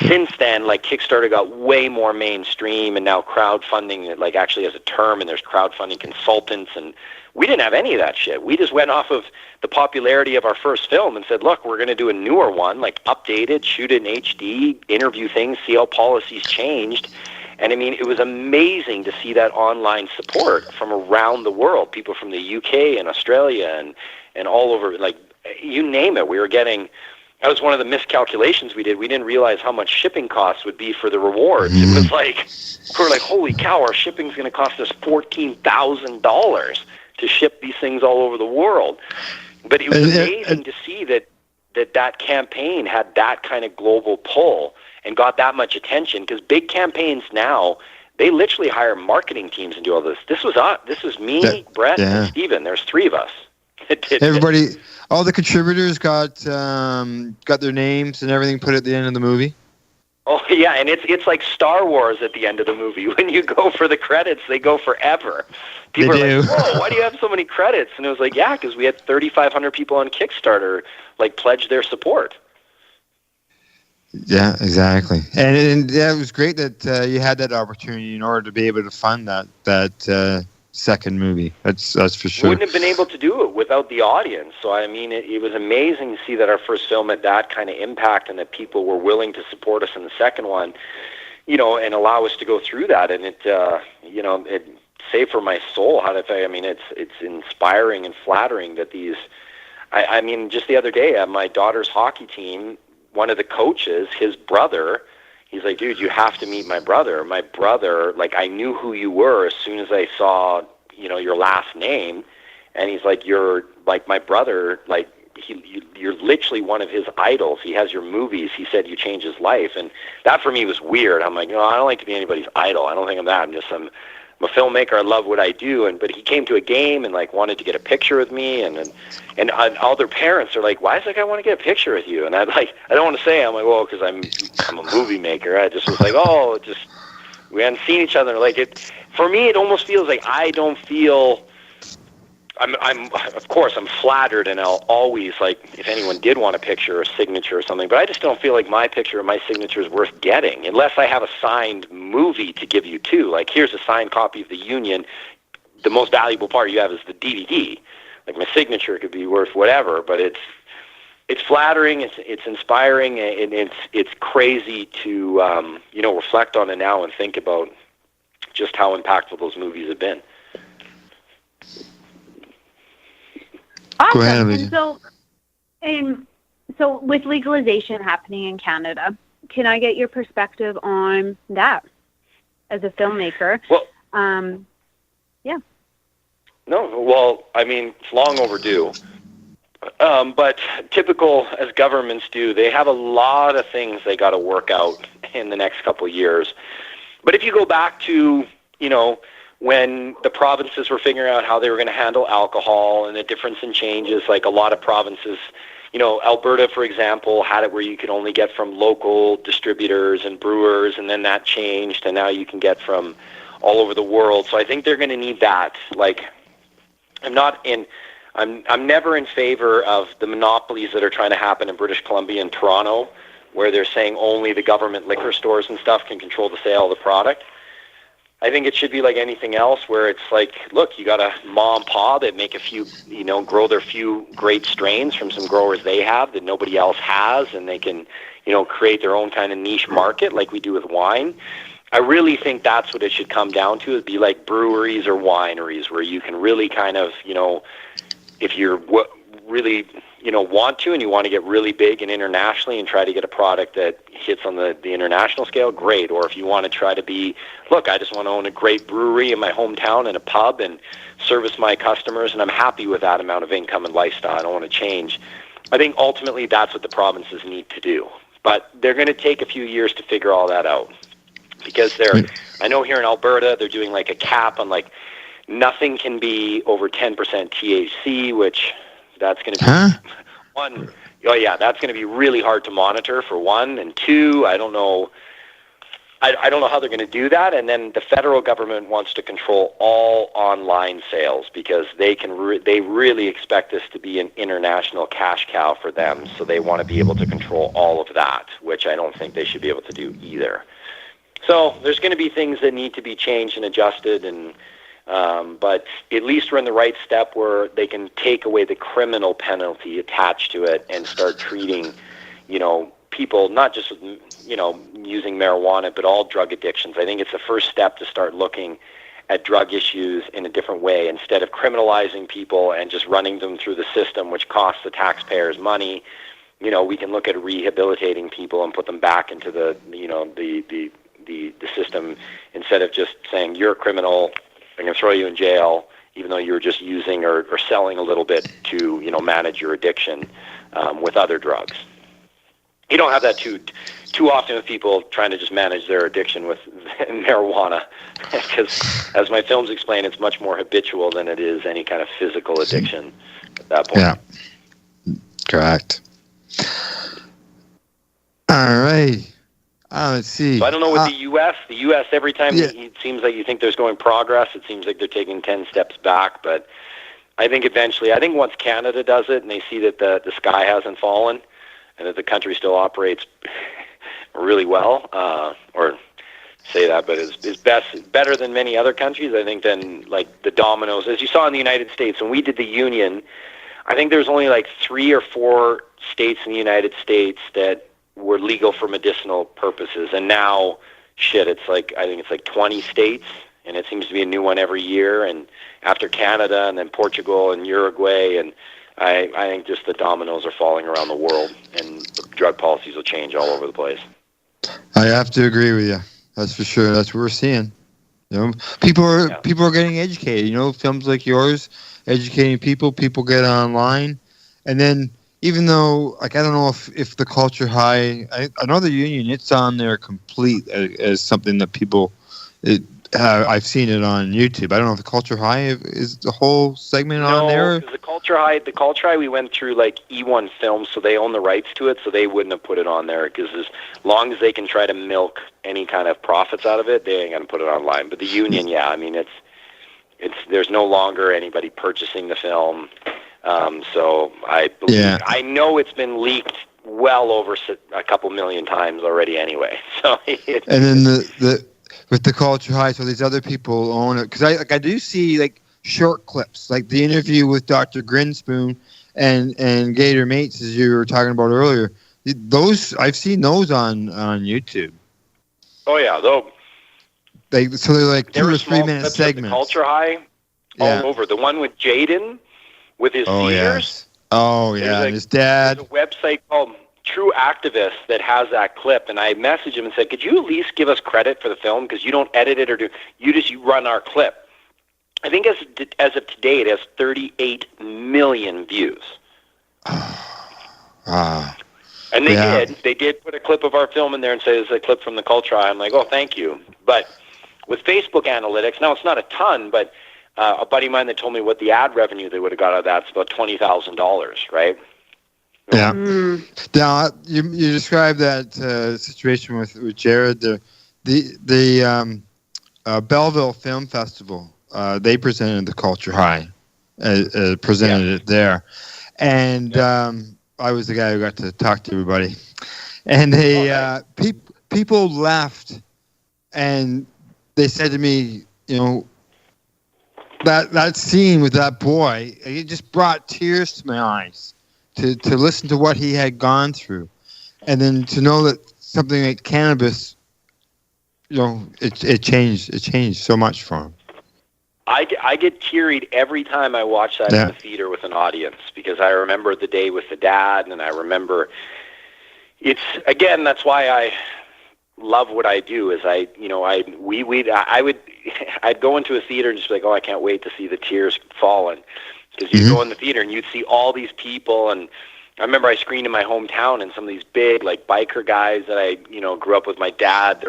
Since then, like, Kickstarter got way more mainstream, and now crowdfunding, like, actually has a term, and there's crowdfunding consultants, and we didn't have any of that shit. We just went off of the popularity of our first film and said, look, we're going to do a newer one, like, updated, shoot it in HD, interview things, see how policies changed. And I mean, it was amazing to see that online support from around the world, people from the UK and Australia and all over, like, you name it. We were getting, that was one of the miscalculations we did. We didn't realize how much shipping costs would be for the rewards. It was like, we were like, holy cow, our shipping's going to cost us $14,000 to ship these things all over the world. But it was amazing to see that campaign had that kind of global pull and got that much attention, because big campaigns now, they literally hire marketing teams and do all this. This was me, Brett, and Steven. There's 3 of us. Everybody, all the contributors got their names and everything put at the end of the movie. Oh yeah, and it's like Star Wars at the end of the movie. When you go for the credits, they go forever. People are like, whoa, why do you have so many credits? And it was like, yeah, because we had 3,500 people on Kickstarter, like, pledge their support. Yeah, exactly. And yeah, it was great that you had that opportunity in order to be able to fund that second movie. That's for sure. Wouldn't have been able to do it without the audience. So I mean, it was amazing to see that our first film had that kind of impact, and that people were willing to support us in the second one, and allow us to go through that. And it saved for my soul. How to say? I mean, it's inspiring and flattering that these. I mean, just the other day at my daughter's hockey team, one of the coaches, his brother, he's like, dude, you have to meet my brother. My brother, like, I knew who you were as soon as I saw, your last name. And he's like, you're like my brother, like, you're literally one of his idols. He has your movies. He said you changed his life. And that for me was weird. I'm like, no, I don't like to be anybody's idol. I don't think I'm that. I'm a filmmaker. I love what I do. But he came to a game and, like, wanted to get a picture with me, and all their parents are like, why does that guy want to get a picture with you? And I don't want to say. I'm like, well, because I'm a movie maker. I just was like, oh, we hadn't seen each other. Like, for me, it almost feels like I don't feel. Of course, I'm flattered, and I'll always, like, if anyone did want a picture or a signature or something, but I just don't feel like my picture or my signature is worth getting unless I have a signed movie to give you too. Like, here's a signed copy of The Union. The most valuable part you have is the DVD. Like, my signature could be worth whatever, but it's flattering, it's inspiring, and it's crazy to reflect on it now and think about just how impactful those movies have been. Awesome. Go ahead, and so with legalization happening in Canada, can I get your perspective on that as a filmmaker? Well, yeah. No, well, I mean, it's long overdue. But typical as governments do, they have a lot of things they got to work out in the next couple of years. But if you go back to, when the provinces were figuring out how they were going to handle alcohol and the difference in changes, like a lot of provinces, Alberta, for example, had it where you could only get from local distributors and brewers, and then that changed, and now you can get from all over the world. So I think they're going to need that. Like, I'm never in favor of the monopolies that are trying to happen in British Columbia and Toronto, where they're saying only the government liquor stores and stuff can control the sale of the product. I think it should be like anything else, where it's like, look, you got a mom and pa that make a few, grow their few great strains from some growers they have that nobody else has, and they can, create their own kind of niche market like we do with wine. I really think that's what it should come down to, is be like breweries or wineries, where you can really kind of, if you're really, want to, and you want to get really big and internationally and try to get a product that hits on the international scale, great. Or if you want to try to be, look, I just want to own a great brewery in my hometown and a pub and service my customers, and I'm happy with that amount of income and lifestyle. I don't want to change. I think ultimately that's what the provinces need to do. But they're going to take a few years to figure all that out. Because I know here in Alberta, they're doing like a cap on like nothing can be over 10% THC, which that's going to be one. Oh yeah, that's going to be really hard to monitor for one, and two, I don't know. I don't know how they're going to do that. And then the federal government wants to control all online sales, because they they really expect this to be an international cash cow for them. So they want to be able to control all of that, which I don't think they should be able to do either. So there's going to be things that need to be changed and adjusted, and but at least we're in the right step where they can take away the criminal penalty attached to it and start treating, people not just with, using marijuana, but all drug addictions. I think it's the first step to start looking at drug issues in a different way, instead of criminalizing people and just running them through the system, which costs the taxpayers money. We can look at rehabilitating people and put them back into the system, instead of just saying you're a criminal, I'm going to throw you in jail, even though you were just using or selling a little bit to manage your addiction with other drugs. You don't have that too often with people trying to just manage their addiction with marijuana, because as my films explain, it's much more habitual than it is any kind of physical addiction at that point. Yeah, correct. All right. Let's see. So I don't know with the U.S. The U.S. every time it seems like you think there's going progress, it seems like they're taking 10 steps back. But I think eventually, once Canada does it and they see that the sky hasn't fallen and that the country still operates really well, or say that, but is better than many other countries, I think then like the dominoes, as you saw in the United States, when we did the Union, I think there's only like 3 or 4 states in the United States that were legal for medicinal purposes, and now it's like, I think it's like 20 states, and it seems to be a new one every year, and after Canada and then Portugal and Uruguay, and I think just the dominoes are falling around the world, and drug policies will change all over the place. I have to agree with you. That's for sure. That's what we're seeing. People are getting educated. Films like yours, educating people get online, and then even though, I don't know if the Culture High, I know the Union, it's on there complete as something that people, I've seen it on YouTube. I don't know if the Culture High is the whole segment on there. No, because the Culture High, we went through like E1 Films, so they own the rights to it, so they wouldn't have put it on there, because as long as they can try to milk any kind of profits out of it, they ain't going to put it online. But the Union, there's no longer anybody purchasing the film. So I believe, I know it's been leaked well over a couple million times already anyway. So and then with the Culture High, so these other people own it, because I do see like short clips, like the interview with Dr. Grinspoon and Gator Mates, as you were talking about earlier. Those I've seen those on YouTube. Oh yeah, though. They're like 2 or 3 minute segments. The Culture High all over. The one with Jaden with his seizures. Oh yeah, and his dad. There's a website called true activist that has that clip, and I messaged him and said, could you at least give us credit for the film, because you don't edit it or you run our clip. I think as of today, it has 38 million views. And they did put a clip of our film in there and say it's a clip from the Culture Eye. I'm like, oh, thank you. But with Facebook analytics, now it's not a ton, but a buddy of mine that told me what the ad revenue they would have got out of that is about $20,000, right? Yeah. Now you described that situation with Jared. The Belleville Film Festival. They presented the Culture High, presented it there, and I was the guy who got to talk to everybody, and they people left, and they said to me, you know, that scene with that boy, it just brought tears to my eyes. To listen to what he had gone through, and then to know that something like cannabis, you know, it changed so much for him. I get teary every time I watch that in the theater with an audience, because I remember the day with the dad, and I remember that's why I love what I do. Is I'd go into a theater and just be like, oh, I can't wait to see the tears falling. Because you'd go in the theater and you'd see all these people, and I remember I screened in my hometown, and some of these big like biker guys that I grew up with my dad.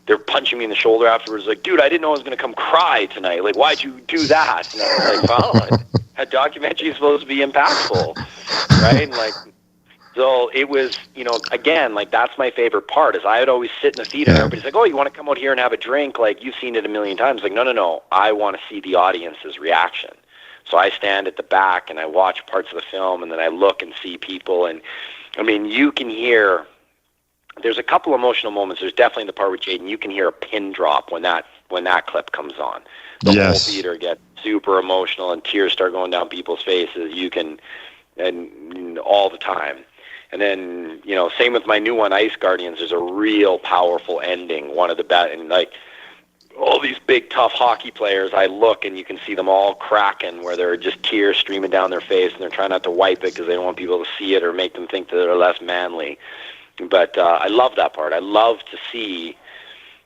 They're punching me in the shoulder afterwards, like, dude, I didn't know I was going to come cry tonight. Like, why'd you do that? And I was like, well, a documentary is supposed to be impactful, right? And like, so it was, again, like that's my favorite part. Is I would always sit in the theater and everybody's like, oh, you want to come out here and have a drink? Like, you've seen it a million times. Like, no, I want to see the audience's reaction. So I stand at the back and I watch parts of the film, and then I look and see people. And I mean, you can hear, there's a couple emotional moments. There's definitely the part with Jaden. You can hear a pin drop when that clip comes on. The whole theater gets super emotional and tears start going down people's faces. And all the time. And then, same with my new one, Ice Guardians. There's a real powerful ending. One of the best, and like, all these big, tough hockey players, I look and you can see them all cracking where there are just tears streaming down their face, and they're trying not to wipe it because they don't want people to see it or make them think that they're less manly. But I love that part. I love to see,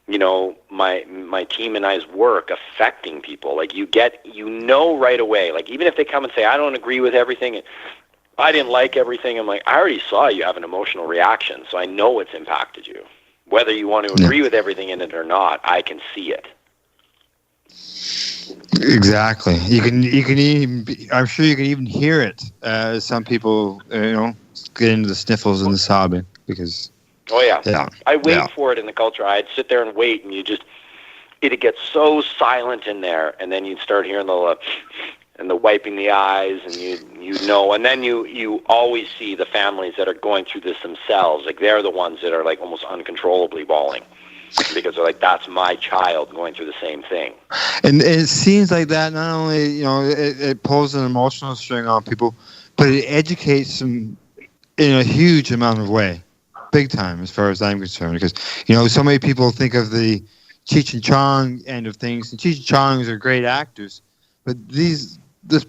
my team and I's work affecting people. Like, right away. Like, even if they come and say, I don't agree with everything, I didn't like everything, I'm like, I already saw you have an emotional reaction, so I know it's impacted you. Whether you want to agree with everything in it or not, I can see it. Exactly. You can even. I'm sure you can even hear it. Some people, get into the sniffles and the sobbing because. Oh yeah. I wait for it in the Culture. I'd sit there and wait, and it'd get so silent in there, and then you'd start hearing the wiping the eyes, and and then you always see the families that are going through this themselves. Like, they're the ones that are like almost uncontrollably bawling because they're like, that's my child going through the same thing. And it seems like that not only it pulls an emotional string on people, but it educates them in a huge amount of way, big time as far as I'm concerned. Because so many people think of the Cheech and Chong end of things, and Cheech and Chongs are great actors, but this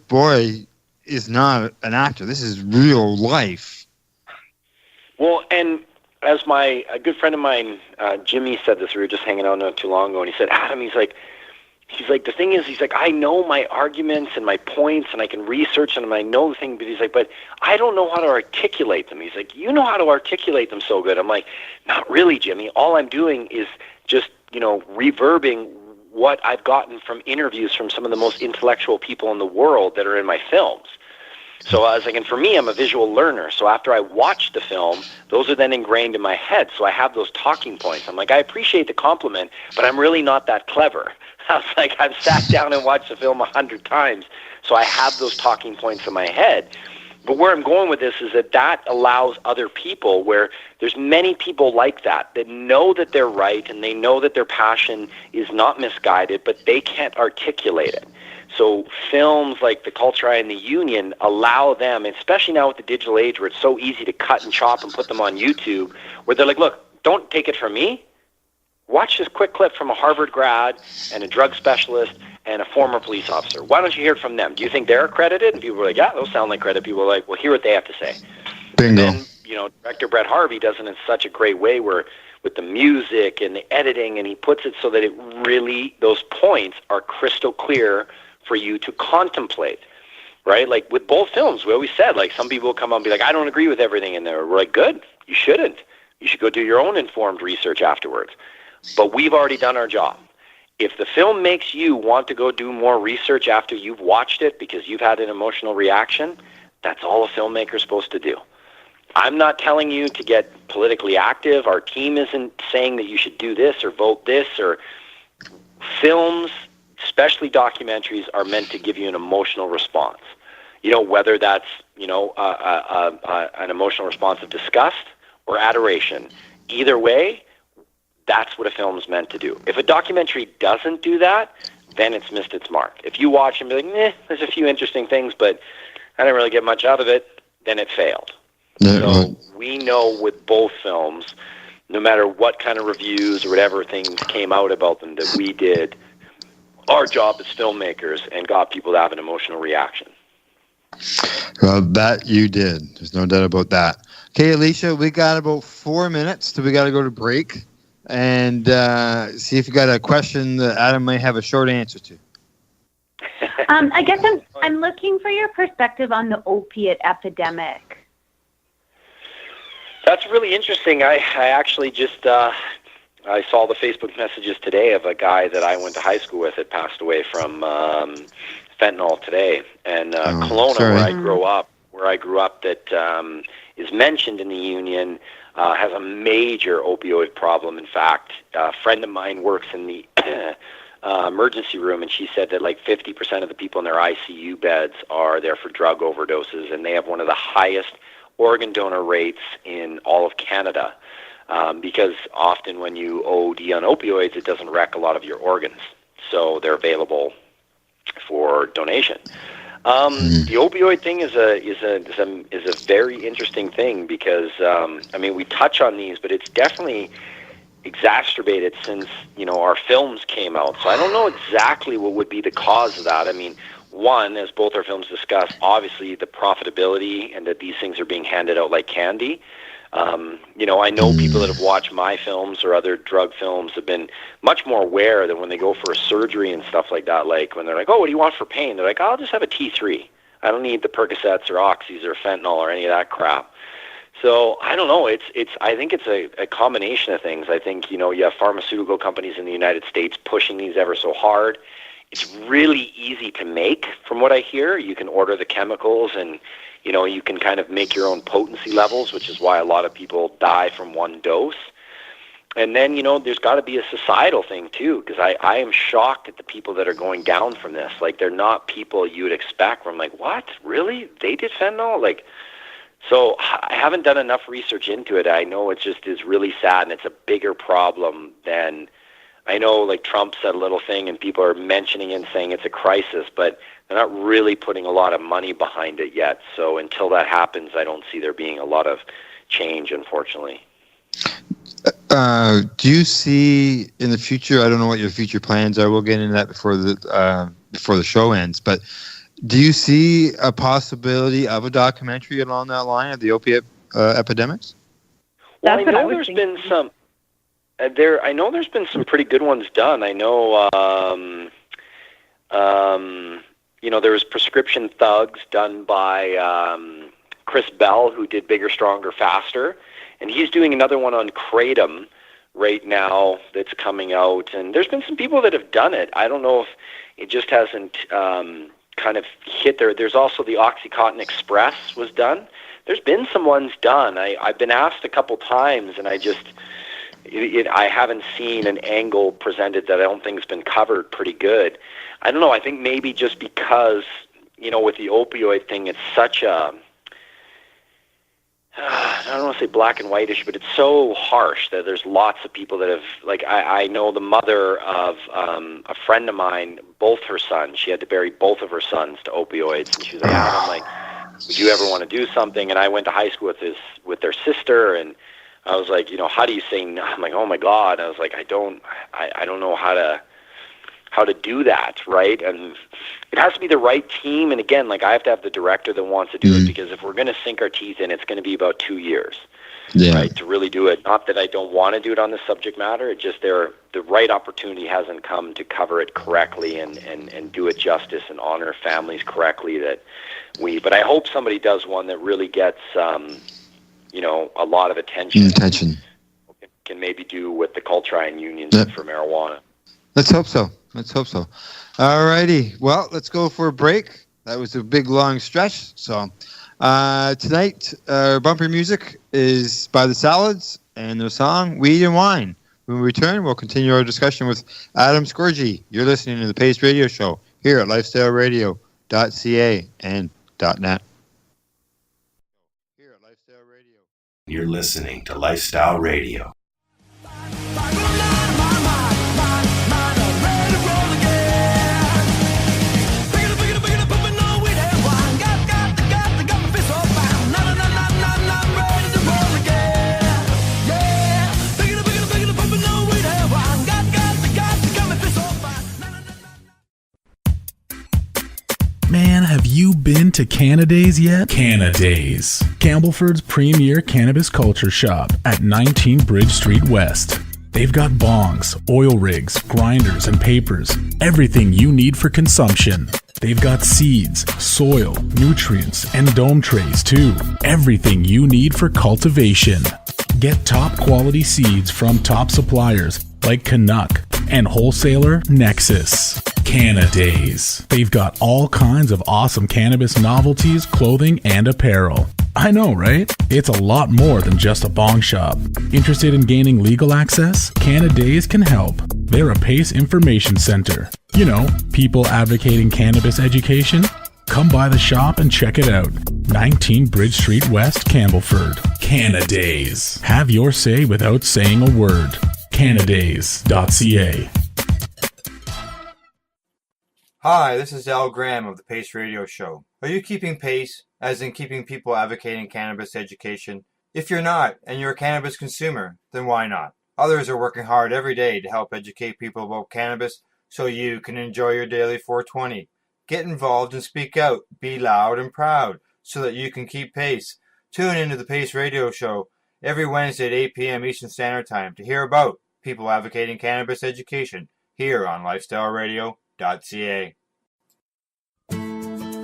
boy is not an actor. This is real life. Well, and as a good friend of mine, Jimmy, said this, we were just hanging out not too long ago, and he said, Adam, he's like, the thing is, I know my arguments and my points, and I can research them, and I know the thing, but he's like, but I don't know how to articulate them. He's like, you know how to articulate them so good. I'm like, not really, Jimmy. All I'm doing is just, reverbing what I've gotten from interviews from some of the most intellectual people in the world that are in my films. So I was like, and for me, I'm a visual learner. So after I watch the film, those are then ingrained in my head. So I have those talking points. I'm like, I appreciate the compliment, but I'm really not that clever. I was like, I've sat down and watched the film 100 times. So I have those talking points in my head. But where I'm going with this is that allows other people, where there's many people like that know that they're right, and they know that their passion is not misguided, but they can't articulate it. So films like The Culture Eye and The Union allow them, especially now with the digital age where it's so easy to cut and chop and put them on YouTube, where they're like, look, don't take it from me. Watch this quick clip from a Harvard grad and a drug specialist and a former police officer. Why don't you hear it from them? Do you think they're accredited? And people are like, yeah, those sound like credited. People are like, well, hear what they have to say. Bingo. And then director Brett Harvey does it in such a great way where with the music and the editing, and he puts it so that it really, those points are crystal clear for you to contemplate, right? Like with both films, we always said, like, some people will come out and be like, I don't agree with everything in there. We're like, good, you shouldn't. You should go do your own informed research afterwards. But we've already done our job. If the film makes you want to go do more research after you've watched it because you've had an emotional reaction, that's all a filmmaker's supposed to do. I'm not telling you to get politically active. Our team isn't saying that you should do this or vote this. Or films, especially documentaries, are meant to give you an emotional response. Whether that's an emotional response of disgust or adoration. Either way, that's what a film is meant to do. If a documentary doesn't do that, then it's missed its mark. If you watch and be like, there's a few interesting things, but I didn't really get much out of it, then it failed. So we know with both films, no matter what kind of reviews or whatever things came out about them that we did, our job as filmmakers and got people to have an emotional reaction. Well, that you did. There's no doubt about that. Okay, Alicia, we got about 4 minutes till we got to go to break and see if you got a question that Adam may have a short answer to. I guess I'm looking for your perspective on the opiate epidemic. That's really interesting. I actually just I saw the Facebook messages today of a guy that I went to high school with that passed away from fentanyl today. And Kelowna, where I grew up, that is mentioned in the union, has a major opioid problem. In fact, a friend of mine works in the emergency room, and she said that like 50% of the people in their ICU beds are there for drug overdoses, and they have one of the highest organ donor rates in all of Canada, because often when you OD on opioids, it doesn't wreck a lot of your organs, so they're available for donation. The opioid thing is a very interesting thing because we touch on these, but it's definitely exacerbated since our films came out. So I don't know exactly what would be the cause of that. I mean, one, as both our films discuss, obviously the profitability and that these things are being handed out like candy. I know people that have watched my films or other drug films have been much more aware that when they go for a surgery and stuff like that, like when they're like, oh, what do you want for pain? They're like, I'll just have a T3. I don't need the Percocets or Oxys or fentanyl or any of that crap. So I don't know. I think it's a combination of things. I think, you have pharmaceutical companies in the United States pushing these ever so hard. It's really easy to make, from what I hear. You can order the chemicals and, you can kind of make your own potency levels, which is why a lot of people die from one dose. And then, there's got to be a societal thing, too, because I am shocked at the people that are going down from this. Like, they're not people you would expect. Where I'm like, what? Really? They did fentanyl? Like, so I haven't done enough research into it. I know it just is really sad, and it's a bigger problem than... I know, like, Trump said a little thing, and people are mentioning and saying it's a crisis, but they're not really putting a lot of money behind it yet. So until that happens, I don't see there being a lot of change, unfortunately. Do you see in the future? I don't know what your future plans are. We'll get into that before the show ends. But do you see a possibility of a documentary along that line of the opiate epidemics? Well, I know there's been some. I know there's been some pretty good ones done. I know, there was Prescription Thugs done by Chris Bell, who did Bigger, Stronger, Faster, and he's doing another one on Kratom right now that's coming out. And there's been some people that have done it. I don't know if it just hasn't kind of hit there. There's also the Oxycontin Express was done. There's been some ones done. I've been asked a couple times, and I haven't seen an angle presented that I don't think has been covered pretty good. I don't know. I think maybe just because, with the opioid thing, it's such a, I don't want to say black and white issue, but it's so harsh that there's lots of people that have, like, I know the mother of a friend of mine, both her sons, she had to bury both of her sons to opioids. And she was like, I'm like, would you ever want to do something? And I went to high school with their sister, and I was like, how do you say no? I'm like, oh my God. I was like, I don't know how to, do that, right? And it has to be the right team. And again, like I have to have the director that wants to do it, because if we're going to sink our teeth in, it's going to be about 2 years, right, to really do it. Not that I don't want to do it on the subject matter. It's just the right opportunity hasn't come to cover it correctly and do it justice and honor families correctly. But I hope somebody does one that really gets, a lot of attention. Can maybe do what the Cultrine Union did for marijuana. Let's hope so. All righty. Well, let's go for a break. That was a big, long stretch. So tonight, our bumper music is by The Salads and their song, Weed and Wine. When we return, we'll continue our discussion with Adam Scourgie. You're listening to the Pace Radio Show here at lifestyleradio.ca and .net. You're listening to Lifestyle Radio. Man, have you been to Canadays yet? Canadays, Campbellford's premier cannabis culture shop at 19 Bridge Street West. They've got bongs, oil rigs, grinders, and papers. Everything you need for consumption. They've got seeds, soil, nutrients, and dome trays too. Everything you need for cultivation. Get top quality seeds from top suppliers like Canuck and wholesaler Nexus. Canadays. They've got all kinds of awesome cannabis novelties, clothing, and apparel. I know, right? It's a lot more than just a bong shop. Interested in gaining legal access? Canadays can help. They're a PACE information center. You know, people advocating cannabis education. Come by the shop and check it out. 19 Bridge Street West, Campbellford. Canadays. Have your say without saying a word. Canadays.ca. Hi, this is Al Graham of the Pace Radio Show. Are you keeping pace, as in keeping people advocating cannabis education? If you're not, and you're a cannabis consumer, then why not? Others are working hard every day to help educate people about cannabis so you can enjoy your daily 420. Get involved and speak out. Be loud and proud so that you can keep pace. Tune into the Pace Radio Show every Wednesday at 8 p.m. Eastern Standard Time to hear about people advocating cannabis education here on lifestyleradio.ca.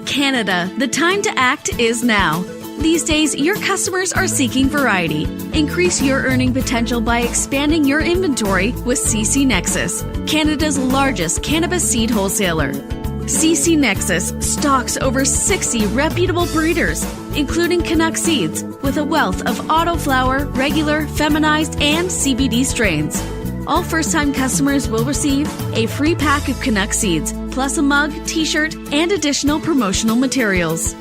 Canada, the time to act is now. These days, your customers are seeking variety. Increase your earning potential by expanding your inventory with CC Nexus, Canada's largest cannabis seed wholesaler. CC Nexus stocks over 60 reputable breeders, including Canuck seeds, with a wealth of autoflower, regular, feminized, and CBD strains. All first-time customers will receive a free pack of Canuck seeds, plus a mug, t-shirt, and additional promotional materials.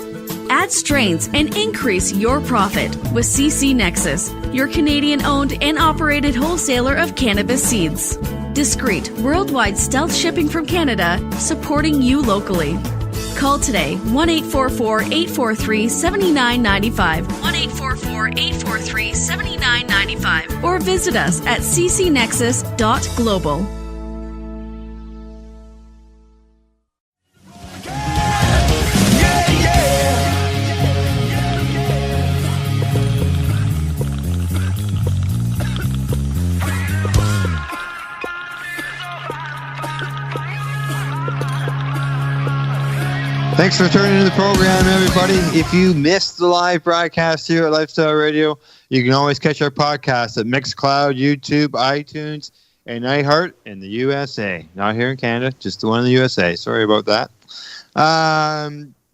Add strains and increase your profit with CC Nexus, your Canadian-owned and operated wholesaler of cannabis seeds. Discreet, worldwide stealth shipping from Canada, supporting you locally. Call today, 1-844-843-7995, 1-844-843-7995, or visit us at ccnexus.global. Thanks for tuning into the program, everybody. If you missed the live broadcast here at Lifestyle Radio, you can always catch our podcast at Mixcloud, YouTube, iTunes, and iHeart in the USA. Not here in Canada, just the one in the USA. Sorry about that.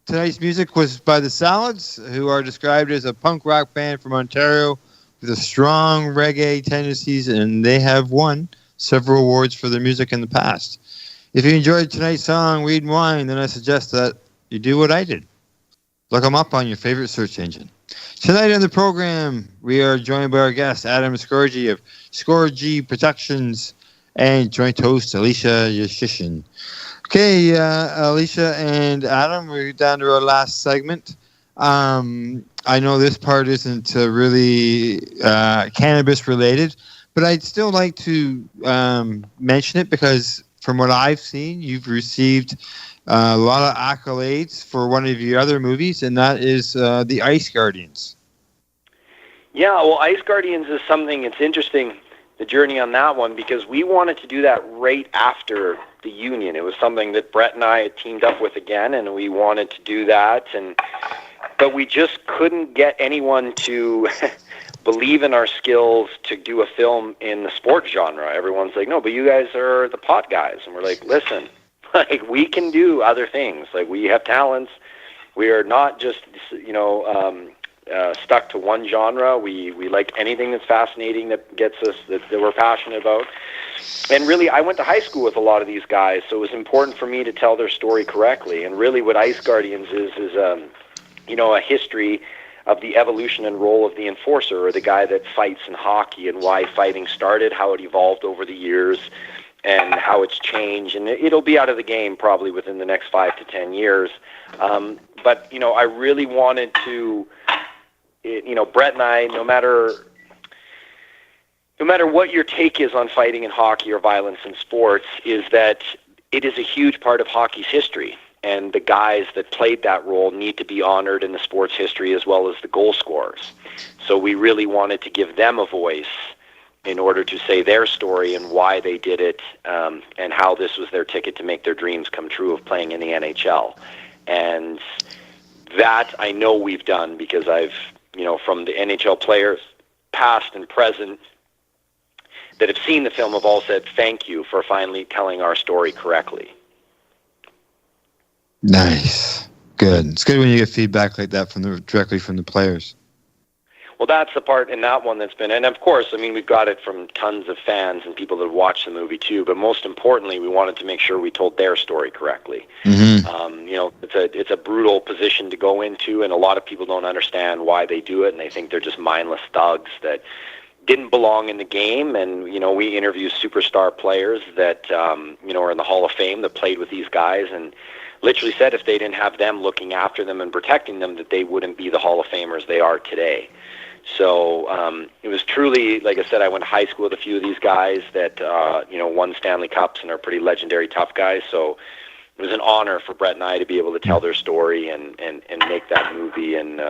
Tonight's music was by The Salads, who are described as a punk rock band from Ontario with a strong reggae tendencies, and they have won several awards for their music in the past. If you enjoyed tonight's song, Weed and Wine, then I suggest that you do what I did. Look them up on your favorite search engine. Tonight on the program, we are joined by our guest, Adam Scourgie of Scourgie Productions, and joint host, Alicia Yashcheshen. Okay, Alicia and Adam, we're down to our last segment. I know this part isn't really cannabis related, but I'd still like to mention it because from what I've seen, you've received a lot of accolades for one of your other movies, and that is The Ice Guardians. Yeah, well, Ice Guardians is something, it's interesting, the journey on that one, because we wanted to do that right after the Union. It was something that Brett and I had teamed up with again, and we wanted to do that, but we just couldn't get anyone to believe in our skills to do a film in the sports genre. Everyone's like, no, but you guys are the pot guys. And we're like, listen, like, we can do other things. Like, we have talents. We are not just, stuck to one genre. We like anything that's fascinating, that gets us, that we're passionate about. And really, I went to high school with a lot of these guys, so it was important for me to tell their story correctly. And really what Ice Guardians is a history of the evolution and role of the enforcer, or the guy that fights in hockey, and why fighting started, how it evolved over the years, and how it's changed. And it'll be out of the game probably within the next 5 to 10 years. But I really wanted to, Brett and I, no matter what your take is on fighting in hockey or violence in sports, is that it is a huge part of hockey's history. And the guys that played that role need to be honored in the sports history, as well as the goal scorers. So we really wanted to give them a voice in order to say their story and why they did it, and how this was their ticket to make their dreams come true of playing in the NHL. And that I know we've done, because I've, from the NHL players, past and present, that have seen the film have all said thank you for finally telling our story correctly. Nice. Good. It's good when you get feedback like that directly from the players. Well, that's the part in that one that's been, and of course, we've got it from tons of fans and people that have watched the movie too, but most importantly, we wanted to make sure we told their story correctly. Mm-hmm. It's a brutal position to go into, and a lot of people don't understand why they do it, and they think they're just mindless thugs that didn't belong in the game. And, we interview superstar players that, are in the Hall of Fame that played with these guys, and literally said if they didn't have them looking after them and protecting them, that they wouldn't be the Hall of Famers they are today. So it was truly, like I said, I went to high school with a few of these guys that, won Stanley Cups and are pretty legendary tough guys. So it was an honor for Brett and I to be able to tell their story and make that movie. And,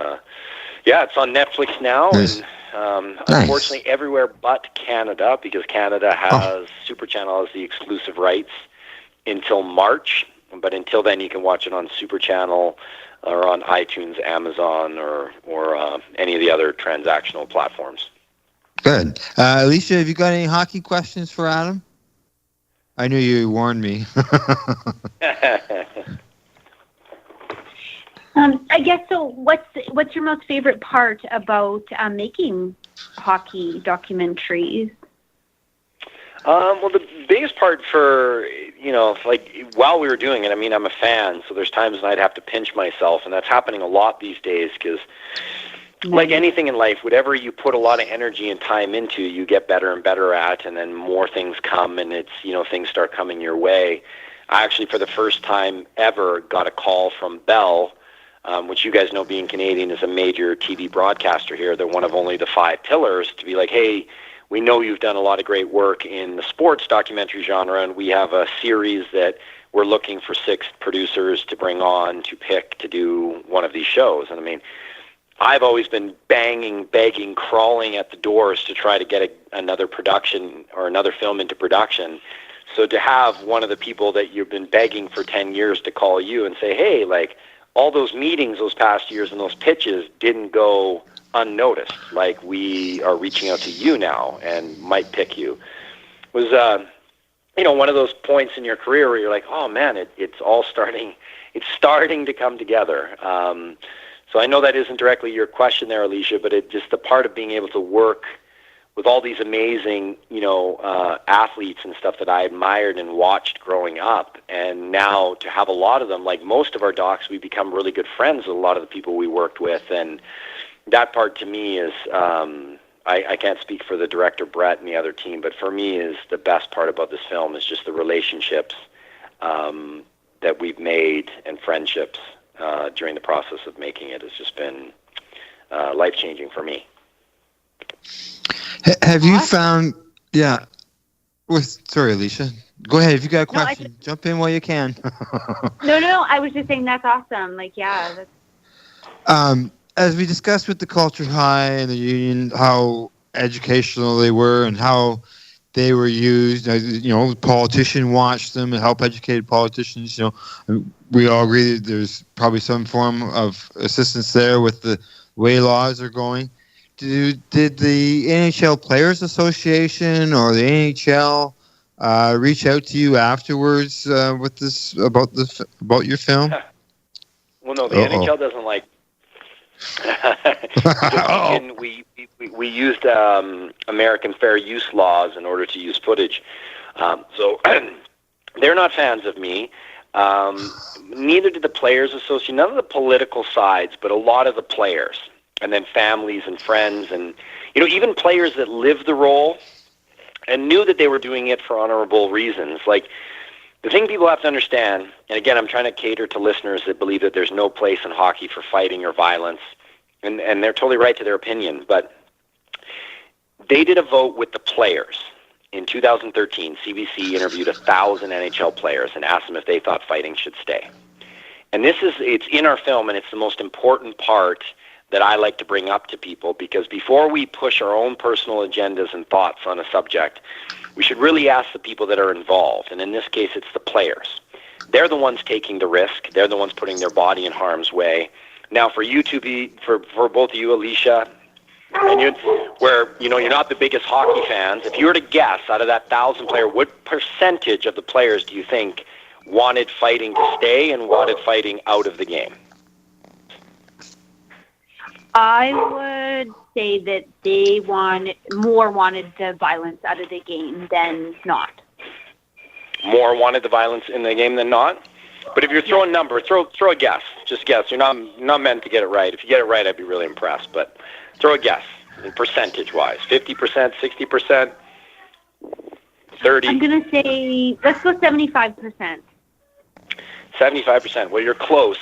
it's on Netflix now. Nice. And unfortunately everywhere but Canada, because Canada has Super Channel has the exclusive rights until March. But until then, you can watch it on Super Channel or on iTunes, Amazon, or any of the other transactional platforms. Good. Alicia, have you got any hockey questions for Adam? I knew you warned me. I guess so. What's your most favorite part about making hockey documentaries? Well, the biggest part for, while we were doing it, I'm a fan, so there's times when I'd have to pinch myself, and that's happening a lot these days, because like anything in life, whatever you put a lot of energy and time into, you get better and better at, and then more things come, and it's, things start coming your way. I actually, for the first time ever, got a call from Bell, which you guys know, being Canadian, is a major TV broadcaster here. They're one of only the 5 pillars, to be like, hey, we know you've done a lot of great work in the sports documentary genre, and we have a series that we're looking for 6 producers to bring on to pick to do one of these shows. And I've always been banging, begging, crawling at the doors to try to get another production or another film into production. So to have one of the people that you've been begging for 10 years to call you and say, hey, like, all those meetings those past years and those pitches didn't go unnoticed. Like, we are reaching out to you now and might pick you. Was one of those points in your career where you're like, oh man, it's starting to come together. So I know that isn't directly your question there, Alicia, but it's just the part of being able to work with all these amazing, athletes and stuff that I admired and watched growing up. And now to have a lot of them, like most of our docs, we become really good friends with a lot of the people we worked with. And that part to me is, I can't speak for the director, Brett, and the other team, but for me is the best part about this film is just the relationships that we've made and friendships during the process of making it. Has just been life-changing for me. Have you found, sorry, Alicia. Go ahead. If you got a question, jump in while you can. No. I was just saying that's awesome. Like, yeah. As we discussed with the Culture High and the Union, how educational they were and how they were used. The politician watched them and help educate politicians. We all agree that there's probably some form of assistance there with the way laws are going. Did the NHL Players Association or the NHL reach out to you afterwards with this about your film? Well, no, the NHL doesn't like. we used American fair use laws in order to use footage, so they're not fans of me. Neither did the Players Association. None of the political sides, but a lot of the players, and then families and friends, and even players that lived the role and knew that they were doing it for honorable reasons. Like, the thing people have to understand, and again, I'm trying to cater to listeners that believe that there's no place in hockey for fighting or violence, and they're totally right to their opinion, but they did a vote with the players. In 2013, CBC interviewed 1,000 NHL players and asked them if they thought fighting should stay. And it's in our film, and it's the most important part that I like to bring up to people, because before we push our own personal agendas and thoughts on a subject, we should really ask the people that are involved, and in this case, it's the players. They're the ones taking the risk. They're the ones putting their body in harm's way. Now, for you to for both of you, Alicia, and you're not the biggest hockey fans, if you were to guess out of that 1,000 player, what percentage of the players do you think wanted fighting to stay and wanted fighting out of the game? I would say that they wanted the violence out of the game than not. More wanted the violence in the game than not? But if you're throwing numbers, throw a guess. Just guess. You're not meant to get it right. If you get it right, I'd be really impressed. But throw a guess, percentage-wise. 50%, 60%, 30%? I'm going to say, let's go 75%. 75%. Well, you're close.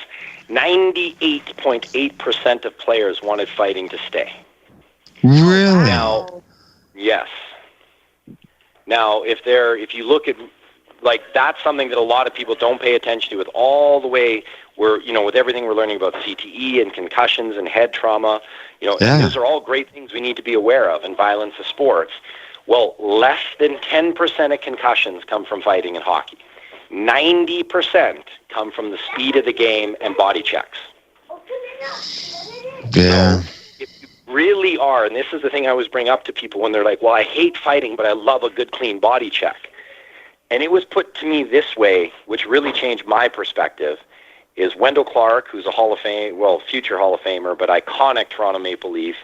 98.8% of players wanted fighting to stay. Really? Now, yes. Now, if you look at, like, that's something that a lot of people don't pay attention to, with all the way with everything we're learning about CTE and concussions and head trauma, those are all great things we need to be aware of in violence of sports. Well, less than 10% of concussions come from fighting in hockey. 90% come from the speed of the game and body checks. Yeah. So if you really are, and this is the thing I always bring up to people when they're like, well, I hate fighting, but I love a good, clean body check. And it was put to me this way, which really changed my perspective, is Wendell Clark, who's a future Hall of Famer, but iconic Toronto Maple Leaf.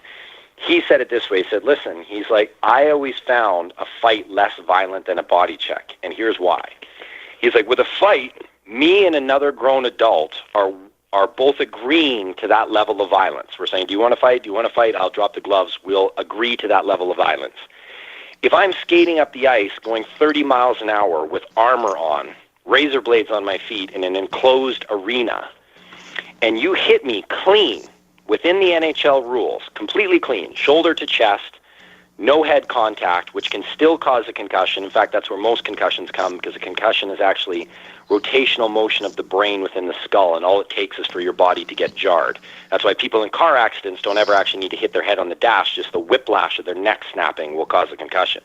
He said it this way. He said, listen, he's like, I always found a fight less violent than a body check, and here's why. He's like, with a fight, me and another grown adult are both agreeing to that level of violence. We're saying, do you want to fight? Do you want to fight? I'll drop the gloves. We'll agree to that level of violence. If I'm skating up the ice going 30 miles an hour with armor on, razor blades on my feet in an enclosed arena, and you hit me clean within the NHL rules, completely clean, shoulder to chest, no head contact, which can still cause a concussion. In fact, that's where most concussions come, because a concussion is actually rotational motion of the brain within the skull, and all it takes is for your body to get jarred. That's why people in car accidents don't ever actually need to hit their head on the dash. Just the whiplash of their neck snapping will cause a concussion.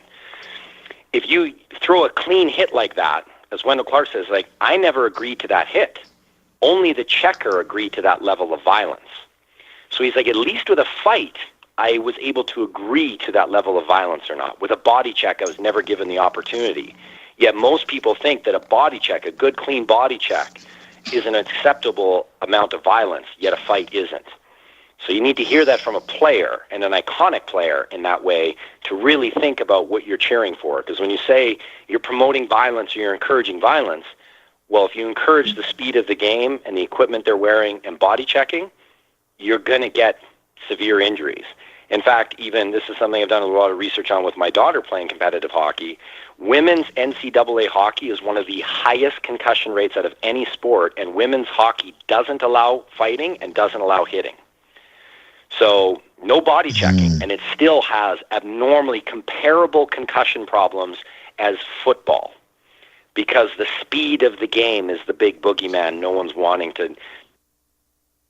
If you throw a clean hit like that, as Wendell Clark says, like, I never agreed to that hit. Only the checker agreed to that level of violence. So he's like, at least with a fight, I was able to agree to that level of violence or not. With a body check, I was never given the opportunity. Yet most people think that a body check, a good, clean body check, is an acceptable amount of violence, yet a fight isn't. So you need to hear that from a player, and an iconic player in that way, to really think about what you're cheering for. Because when you say you're promoting violence or you're encouraging violence, well, if you encourage the speed of the game and the equipment they're wearing and body checking, you're going to get severe injuries. In fact, even this is something I've done a lot of research on with my daughter playing competitive hockey. Women's NCAA hockey is one of the highest concussion rates out of any sport, and women's hockey doesn't allow fighting and doesn't allow hitting. So no body checking, and it still has abnormally comparable concussion problems as football. because the speed of the game is the big boogeyman no one's wanting to.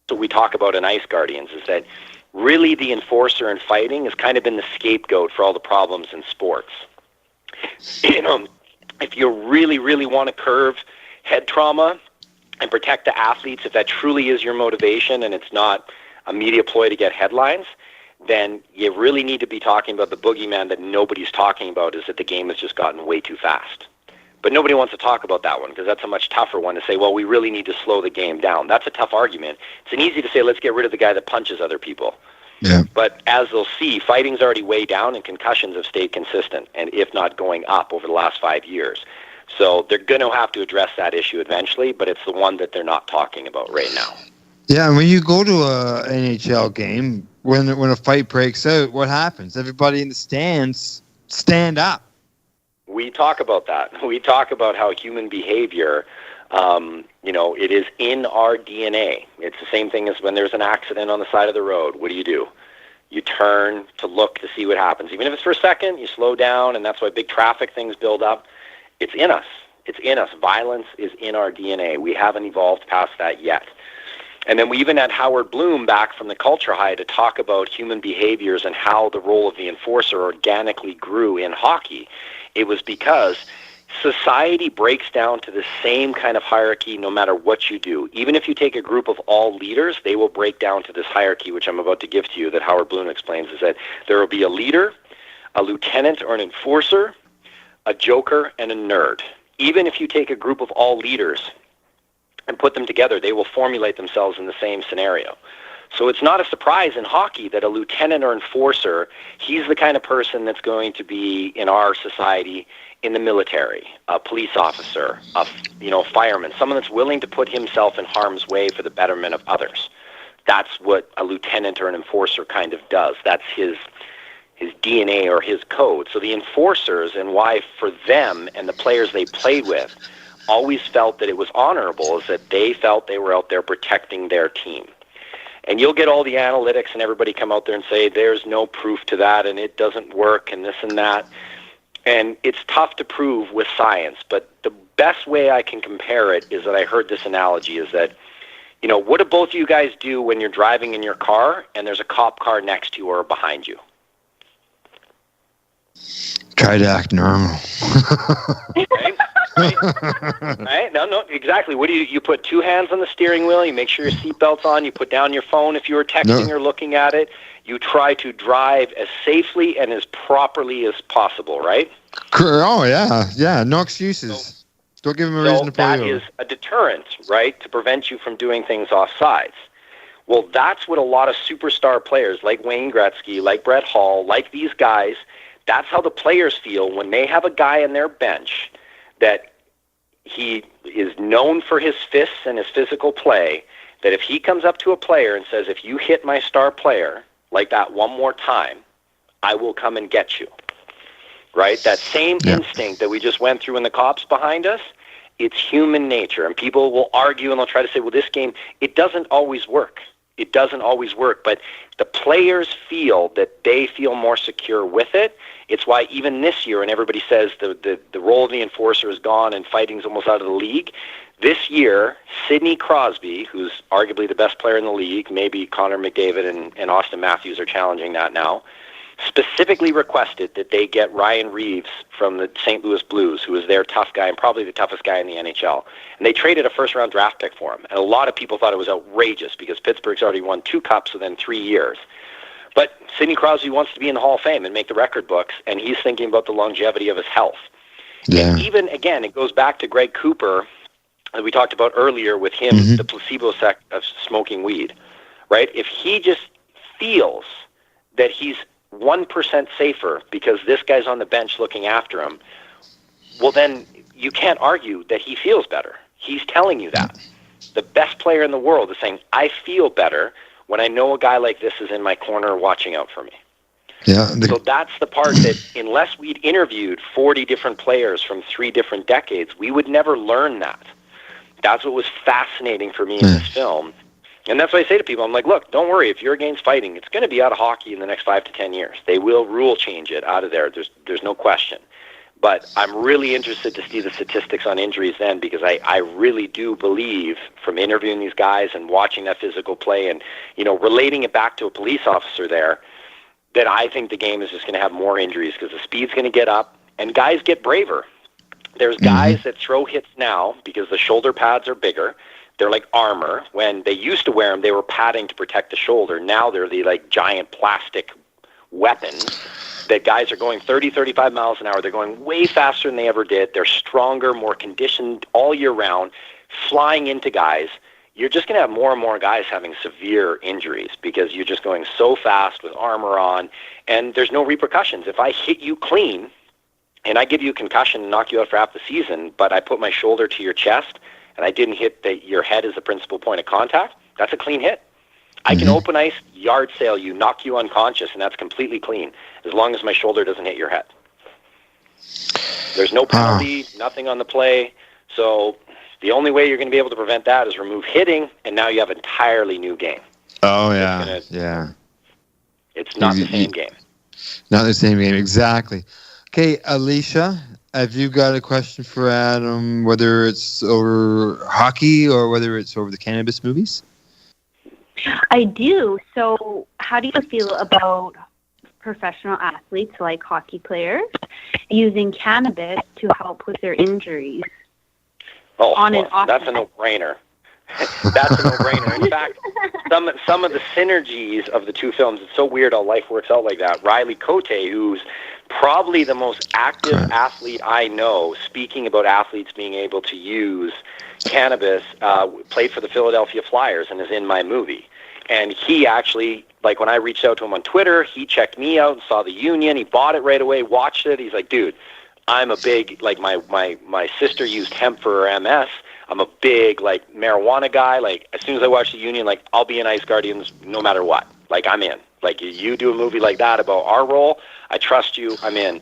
So we talk about in Ice Guardians is that really the enforcer in fighting has kind of been the scapegoat for all the problems in sports. If you really, really want to curve head trauma and protect the athletes, if that truly is your motivation and it's not a media ploy to get headlines, then you really need to be talking about the boogeyman that nobody's talking about, is that the game has just gotten way too fast. But nobody wants to talk about that one because that's a much tougher one to say, well, we really need to slow the game down. That's a tough argument. It's an easy to say, let's get rid of the guy that punches other people. Yeah. But as they'll see, fighting's already way down and concussions have stayed consistent, and if not going up over the last 5 years. So they're going to have to address that issue eventually, but it's the one that they're not talking about right now. Yeah, and when you go to a NHL game, when a fight breaks out, what happens? Everybody in the stands stand up. We talk about that. We talk about how human behavior, it is in our DNA. It's the same thing as when there's an accident on the side of the road. What do? You turn to look to see what happens. Even if it's for a second, you slow down, and that's why big traffic things build up. It's in us. It's in us. Violence is in our DNA. We haven't evolved past that yet. And then we even had Howard Bloom back from the Culture High to talk about human behaviors and how the role of the enforcer organically grew in hockey. It was because society breaks down to the same kind of hierarchy no matter what you do. Even if you take a group of all leaders, they will break down to this hierarchy, which I'm about to give to you, that Howard Bloom explains, is that there will be a leader, a lieutenant or an enforcer, a joker, and a nerd. Even if you take a group of all leaders and put them together, they will formulate themselves in the same scenario. So it's not a surprise in hockey that a lieutenant or enforcer, he's the kind of person that's going to be in our society in the military, a police officer, a fireman, someone that's willing to put himself in harm's way for the betterment of others. That's what a lieutenant or an enforcer kind of does. That's his DNA or his code. So the enforcers, and why for them and the players they played with always felt that it was honorable, is that they felt they were out there protecting their team. And you'll get all the analytics and everybody come out there and say there's no proof to that and it doesn't work and this and that. And it's tough to prove with science, but the best way I can compare it is that I heard this analogy is that, what do both of you guys do when you're driving in your car and there's a cop car next to you or behind you? Try to act normal. Right? No, exactly. What do you put two hands on the steering wheel, you make sure your seatbelt's on, you put down your phone if you were texting or looking at it, you try to drive as safely and as properly as possible, right? Oh, yeah, no excuses. Don't give him a reason to pull you over. That is a deterrent, right, to prevent you from doing things off sides. Well, that's what a lot of superstar players like Wayne Gretzky, like Brett Hall, like these guys, that's how the players feel when they have a guy on their bench that he is known for his fists and his physical play, that if he comes up to a player and says, if you hit my star player like that one more time, I will come and get you. Right? That same instinct that we just went through in the cops behind us, it's human nature. And people will argue and they'll try to say, well, this game, it doesn't always work. It doesn't always work, but the players feel that they feel more secure with it. It's why even this year, and everybody says the role of the enforcer is gone and fighting's almost out of the league, this year, Sidney Crosby, who's arguably the best player in the league, maybe Connor McDavid and Austin Matthews are challenging that now, specifically requested that they get Ryan Reeves from the St. Louis Blues, who is their tough guy and probably the toughest guy in the NHL. And they traded a first-round draft pick for him. And a lot of people thought it was outrageous because Pittsburgh's already won 2 cups within 3 years. But Sidney Crosby wants to be in the Hall of Fame and make the record books, and he's thinking about the longevity of his health. Yeah. And even, again, it goes back to Greg Cooper, that we talked about earlier with him, the placebo effect of smoking weed, right? If he just feels that he's 1% safer because this guy's on the bench looking after him, well, then you can't argue that he feels better. He's telling you that. The best player in the world is saying, I feel better when I know a guy like this is in my corner watching out for me. Yeah. So that's the part that unless we'd interviewed 40 different players from 3 different decades, we would never learn that. That's what was fascinating for me in this film. And that's why I say to people, I'm like, look, don't worry. If you're against fighting, it's going to be out of hockey in the next 5 to 10 years. They will rule change it out of there. There's no question. But I'm really interested to see the statistics on injuries then, because I really do believe, from interviewing these guys and watching that physical play and, relating it back to a police officer there, that I think the game is just going to have more injuries because the speed's going to get up and guys get braver. There's guys that throw hits now because the shoulder pads are bigger. They're like armor. When they used to wear them, they were padding to protect the shoulder. Now they're the like giant plastic weapons that guys are going 30, 35 miles an hour. They're going way faster than they ever did. They're stronger, more conditioned all year round, flying into guys. You're just going to have more and more guys having severe injuries because you're just going so fast with armor on, and there's no repercussions. If I hit you clean and I give you a concussion and knock you out for half the season, but I put my shoulder to your chest and I didn't hit your head as the principal point of contact, that's a clean hit. I can open ice, yard sale you, knock you unconscious, and that's completely clean, as long as my shoulder doesn't hit your head. There's no penalty, nothing on the play. So the only way you're going to be able to prevent that is remove hitting, and now you have an entirely new game. Oh, yeah. Yeah. It's not the same game. Not the same game, exactly. Okay, Alicia, have you got a question for Adam, whether it's over hockey or whether it's over the cannabis movies? I do. So how do you feel about professional athletes like hockey players using cannabis to help with their injuries? That's a no-brainer. That's a no-brainer. In fact, some of the synergies of the two films, it's so weird how life works out like that. Riley Cote, who's probably the most active athlete I know, speaking about athletes being able to use cannabis, played for the Philadelphia Flyers and is in my movie. And he actually, like when I reached out to him on Twitter, he checked me out and saw the union. He bought it right away, watched it. He's like, dude, I'm a big, like my sister used hemp for her MS. I'm a big, like, marijuana guy. Like, as soon as I watch the union, like, I'll be in Ice Guardians no matter what. Like, I'm in. Like, you do a movie like that about our role, I trust you, I'm in.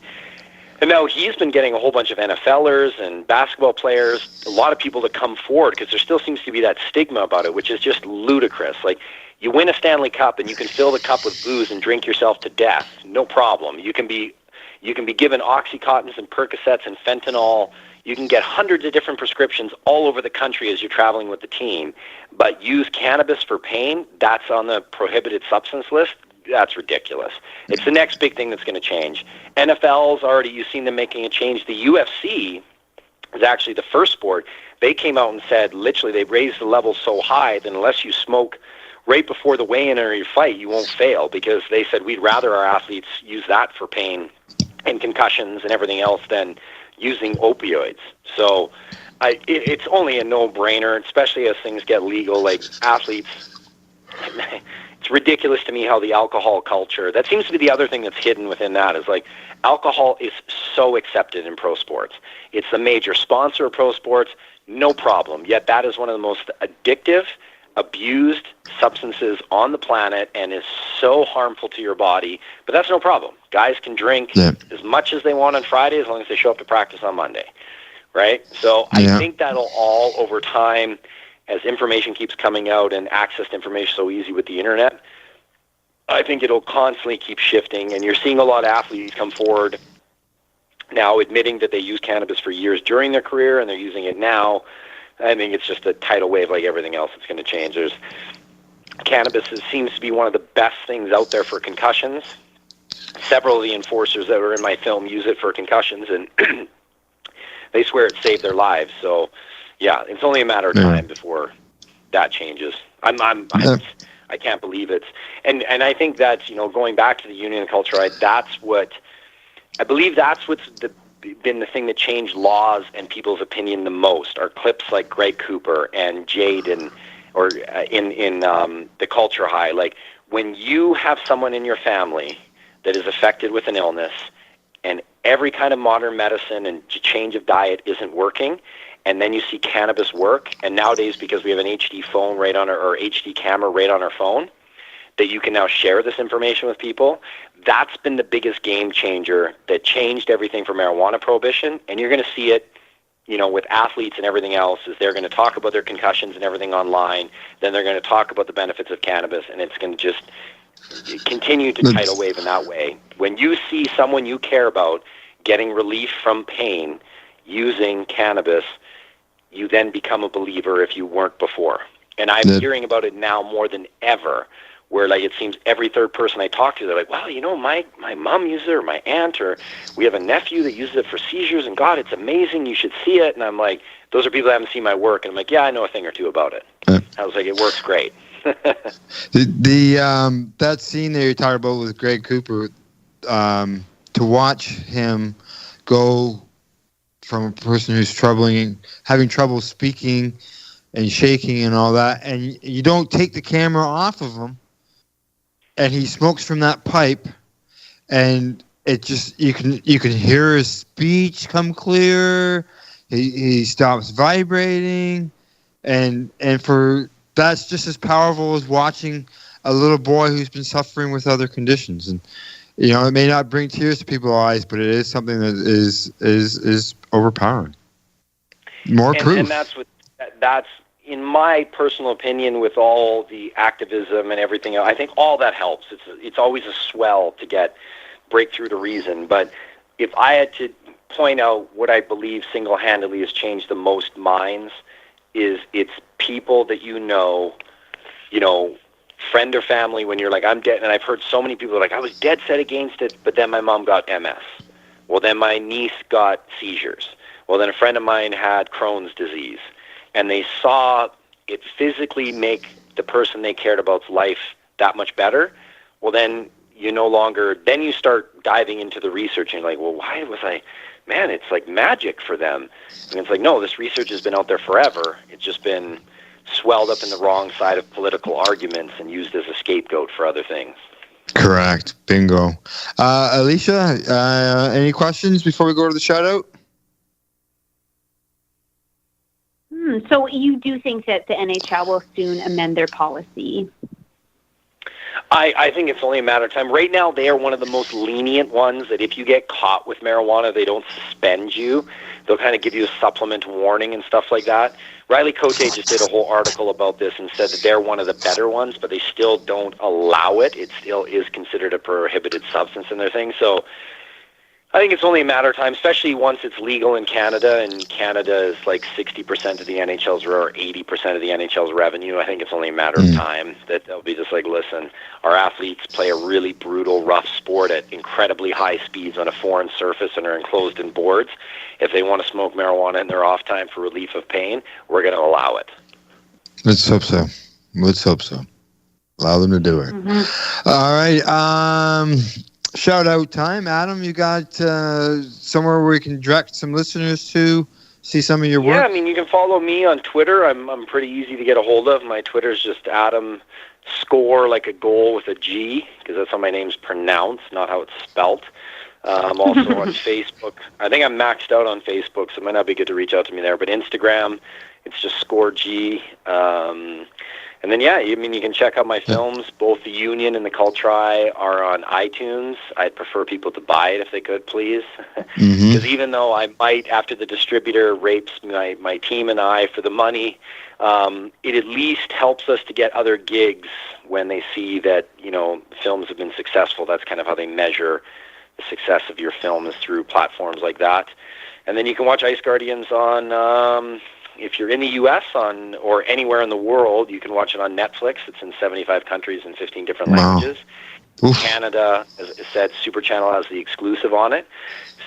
And now he's been getting a whole bunch of NFLers and basketball players, a lot of people to come forward, because there still seems to be that stigma about it, which is just ludicrous. Like, you win a Stanley Cup and you can fill the cup with booze and drink yourself to death. No problem. You can be given Oxycontins and Percocets and fentanyl. You can get hundreds of different prescriptions all over the country as you're traveling with the team. But use cannabis for pain, that's on the prohibited substance list. That's ridiculous. It's the next big thing that's going to change. NFL's already, you've seen them making a change. The UFC is actually the first sport. They came out and said, literally, they raised the level so high that unless you smoke right before the weigh-in or your fight, you won't fail, because they said we'd rather our athletes use that for pain and concussions and everything else than using opioids. So it's only a no-brainer, especially as things get legal. Like, athletes, it's ridiculous to me how the alcohol culture, that seems to be the other thing that's hidden within that, is like alcohol is so accepted in pro sports. It's the major sponsor of pro sports, no problem. Yet that is one of the most addictive, abused substances on the planet and is so harmful to your body. But that's no problem. Guys can drink as much as they want on Friday as long as they show up to practice on Monday, right? So I think that'll all, over time, as information keeps coming out and access to information so easy with the internet, I think it'll constantly keep shifting. And you're seeing a lot of athletes come forward now admitting that they used cannabis for years during their career and they're using it now. I think it's just a tidal wave like everything else that's going to change. Cannabis seems to be one of the best things out there for concussions. Several of the enforcers that were in my film use it for concussions, and they swear it saved their lives. So, yeah, it's only a matter of time before that changes. I can't believe it. And I think that's, going back to the union culture, I believe that's what's been the thing that changed laws and people's opinion the most, are clips like Greg Cooper and Jade in the Culture High. Like, when you have someone in your family that is affected with an illness and every kind of modern medicine and change of diet isn't working, and then you see cannabis work, and nowadays because we have an HD phone right on or HD camera right on our phone, that you can now share this information with people, that's been the biggest game changer that changed everything for marijuana prohibition. And you're going to see it, with athletes and everything else, is they're going to talk about their concussions and everything online, then they're going to talk about the benefits of cannabis, and it's going to just continue to tidal wave in that way. When you see someone you care about getting relief from pain using cannabis, you then become a believer if you weren't before. And I'm hearing about it now more than ever, where like it seems every third person I talk to, they're like, well, my mom uses it, or my aunt, or we have a nephew that uses it for seizures, and God, it's amazing, you should see it. And I'm like, those are people that haven't seen my work, and I'm like, yeah, I know a thing or two about it. I was like, it works great. That scene there you talked about with Greg Cooper, to watch him go from a person who's having trouble speaking and shaking and all that, and you don't take the camera off of him, and he smokes from that pipe, and it just you can hear his speech come clear. He stops vibrating, and for that's just as powerful as watching a little boy who's been suffering with other conditions. And it may not bring tears to people's eyes, but it is something that is overpowering. More proof. And that's in my personal opinion, with all the activism and everything. I think all that helps. It's always a swell to break through to reason. But if I had to point out what I believe single-handedly has changed the most minds, is it's people that friend or family, when you're like, I'm dead. And I've heard so many people like, I was dead set against it, but then my mom got MS. Well, then my niece got seizures. Well, then a friend of mine had Crohn's disease. And they saw it physically make the person they cared about's life that much better. Well, then then you start diving into the research and you're like, well, why was it's like magic for them. And it's like, no, this research has been out there forever. It's just been swelled up in the wrong side of political arguments and used as a scapegoat for other things. Correct. Bingo. Alicia, any questions before we go to the shout out? So you do think that the NHL will soon amend their policy? I think it's only a matter of time. Right now, they are one of the most lenient ones that if you get caught with marijuana, they don't suspend you. They'll kind of give you a supplement warning and stuff like that. Riley Cote just did a whole article about this and said that they're one of the better ones, but they still don't allow it. It still is considered a prohibited substance in their thing. So I think it's only a matter of time, especially once it's legal in Canada, and Canada is like 60% of the NHL's or 80% of the NHL's revenue. I think it's only a matter of time that they'll be just like, listen, our athletes play a really brutal, rough sport at incredibly high speeds on a foreign surface and are enclosed in boards. If they want to smoke marijuana in their off time for relief of pain, we're going to allow it. Let's hope so. Allow them to do it. Mm-hmm. All right. Shout out time. Adam, you got somewhere where we can direct some listeners to see some of your work? Yeah, I mean, you can follow me on Twitter. I'm pretty easy to get a hold of. My Twitter is just Adam Score, like a goal with a G, because that's how my name's pronounced, not how it's spelt. I'm also on Facebook. I think I'm maxed out on Facebook, so it might not be good to reach out to me there. But Instagram, it's just Scourgie. And then, you can check out my films. Both The Union and The Cultry are on iTunes. I'd prefer people to buy it if they could, please. Because even though I might, after the distributor rapes my team and I for the money, it at least helps us to get other gigs when they see that, films have been successful. That's kind of how they measure the success of your film, is through platforms like that. And then you can watch Ice Guardians on... if you're in the U.S. or anywhere in the world, you can watch it on Netflix. It's in 75 countries and 15 different languages. Canada, as I said, Super Channel has the exclusive on it.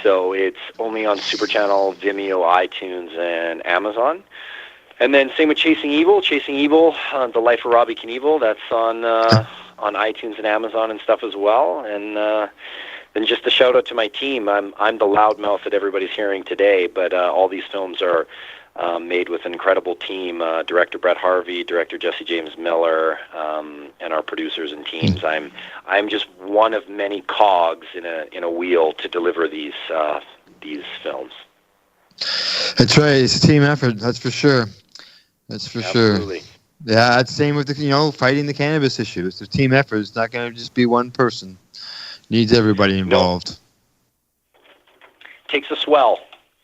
So it's only on Super Channel, Vimeo, iTunes, and Amazon. And then same with Chasing Evil. Chasing Evil, The Life of Robbie Knievel, that's on iTunes and Amazon and stuff as well. And then just a shout out to my team. I'm the loudmouth that everybody's hearing today, but all these films are made with an incredible team, director Brett Harvey, director Jesse James Miller, and our producers and teams. I'm just one of many cogs in a wheel to deliver these films. That's right. It's a team effort. That's for sure. Absolutely. Sure. Yeah, it's the same with fighting the cannabis issue. It's a team effort. It's not going to just be one person. Needs everybody involved. Takes a swell.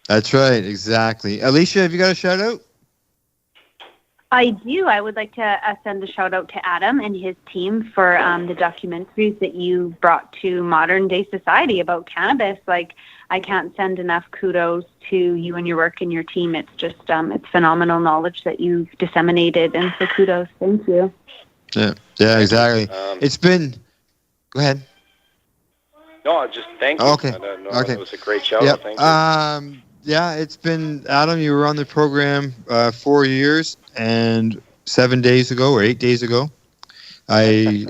That's right, exactly. Alicia, have you got a shout out? I do. I would like to send a shout out to Adam and his team for the documentaries that you brought to modern day society about cannabis. I can't send enough kudos to you and your work and your team. It's just, it's phenomenal knowledge that you've disseminated, and so kudos. Thank you. Yeah, exactly. It's been, go ahead. No, just thank you. Okay. Okay. It was a great show. Yep. Thank you. Yeah, it's been, Adam, you were on the program 4 years and 7 days ago or 8 days ago. Yeah,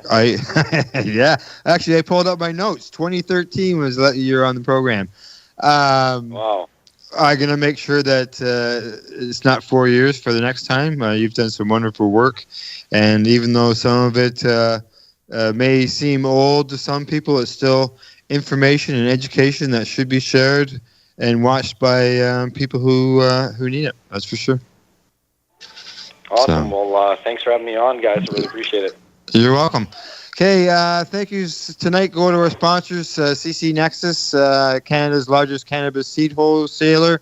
actually, I pulled up my notes. 2013 was the year on the program. Wow. I'm going to make sure that it's not 4 years for the next time. You've done some wonderful work. And even though some of it may seem old to some people, it's still information and education that should be shared and watched by people who need it. That's for sure. Awesome. So, well, thanks for having me on, guys. I really appreciate it. You're welcome. Okay, thank you. Tonight, go to our sponsors, CC Nexus, Canada's largest cannabis seed wholesaler.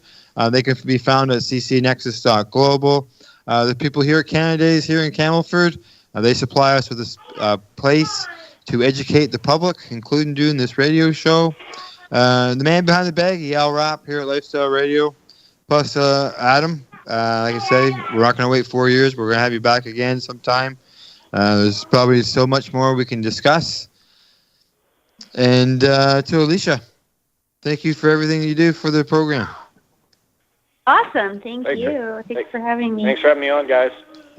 They can be found at ccnexus.global. The people here at Canada's here in Campbellford, they supply us with a place to educate the public, including doing this radio show. The man behind the bag, Al Rapp here at Lifestyle Radio, plus Adam. Like I say, we're not going to wait 4 years. We're going to have you back again sometime. There's probably so much more we can discuss. And to Alicia, thank you for everything you do for the program. Awesome. Thank you. Thanks for having me. Thanks for having me on, guys.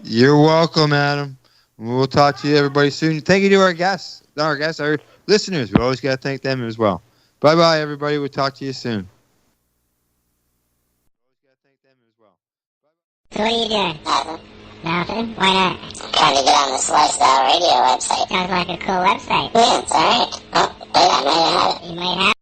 You're welcome, Adam. We'll talk to you, everybody, soon. Thank you to our guests, our listeners. We always got to thank them as well. Bye-bye, everybody. We'll talk to you soon. So what are you doing? Nothing? Why not? Trying to get on this Lifestyle Radio website. Sounds like a cool website. Yeah, it's alright. Oh, wait, I might have it. You might have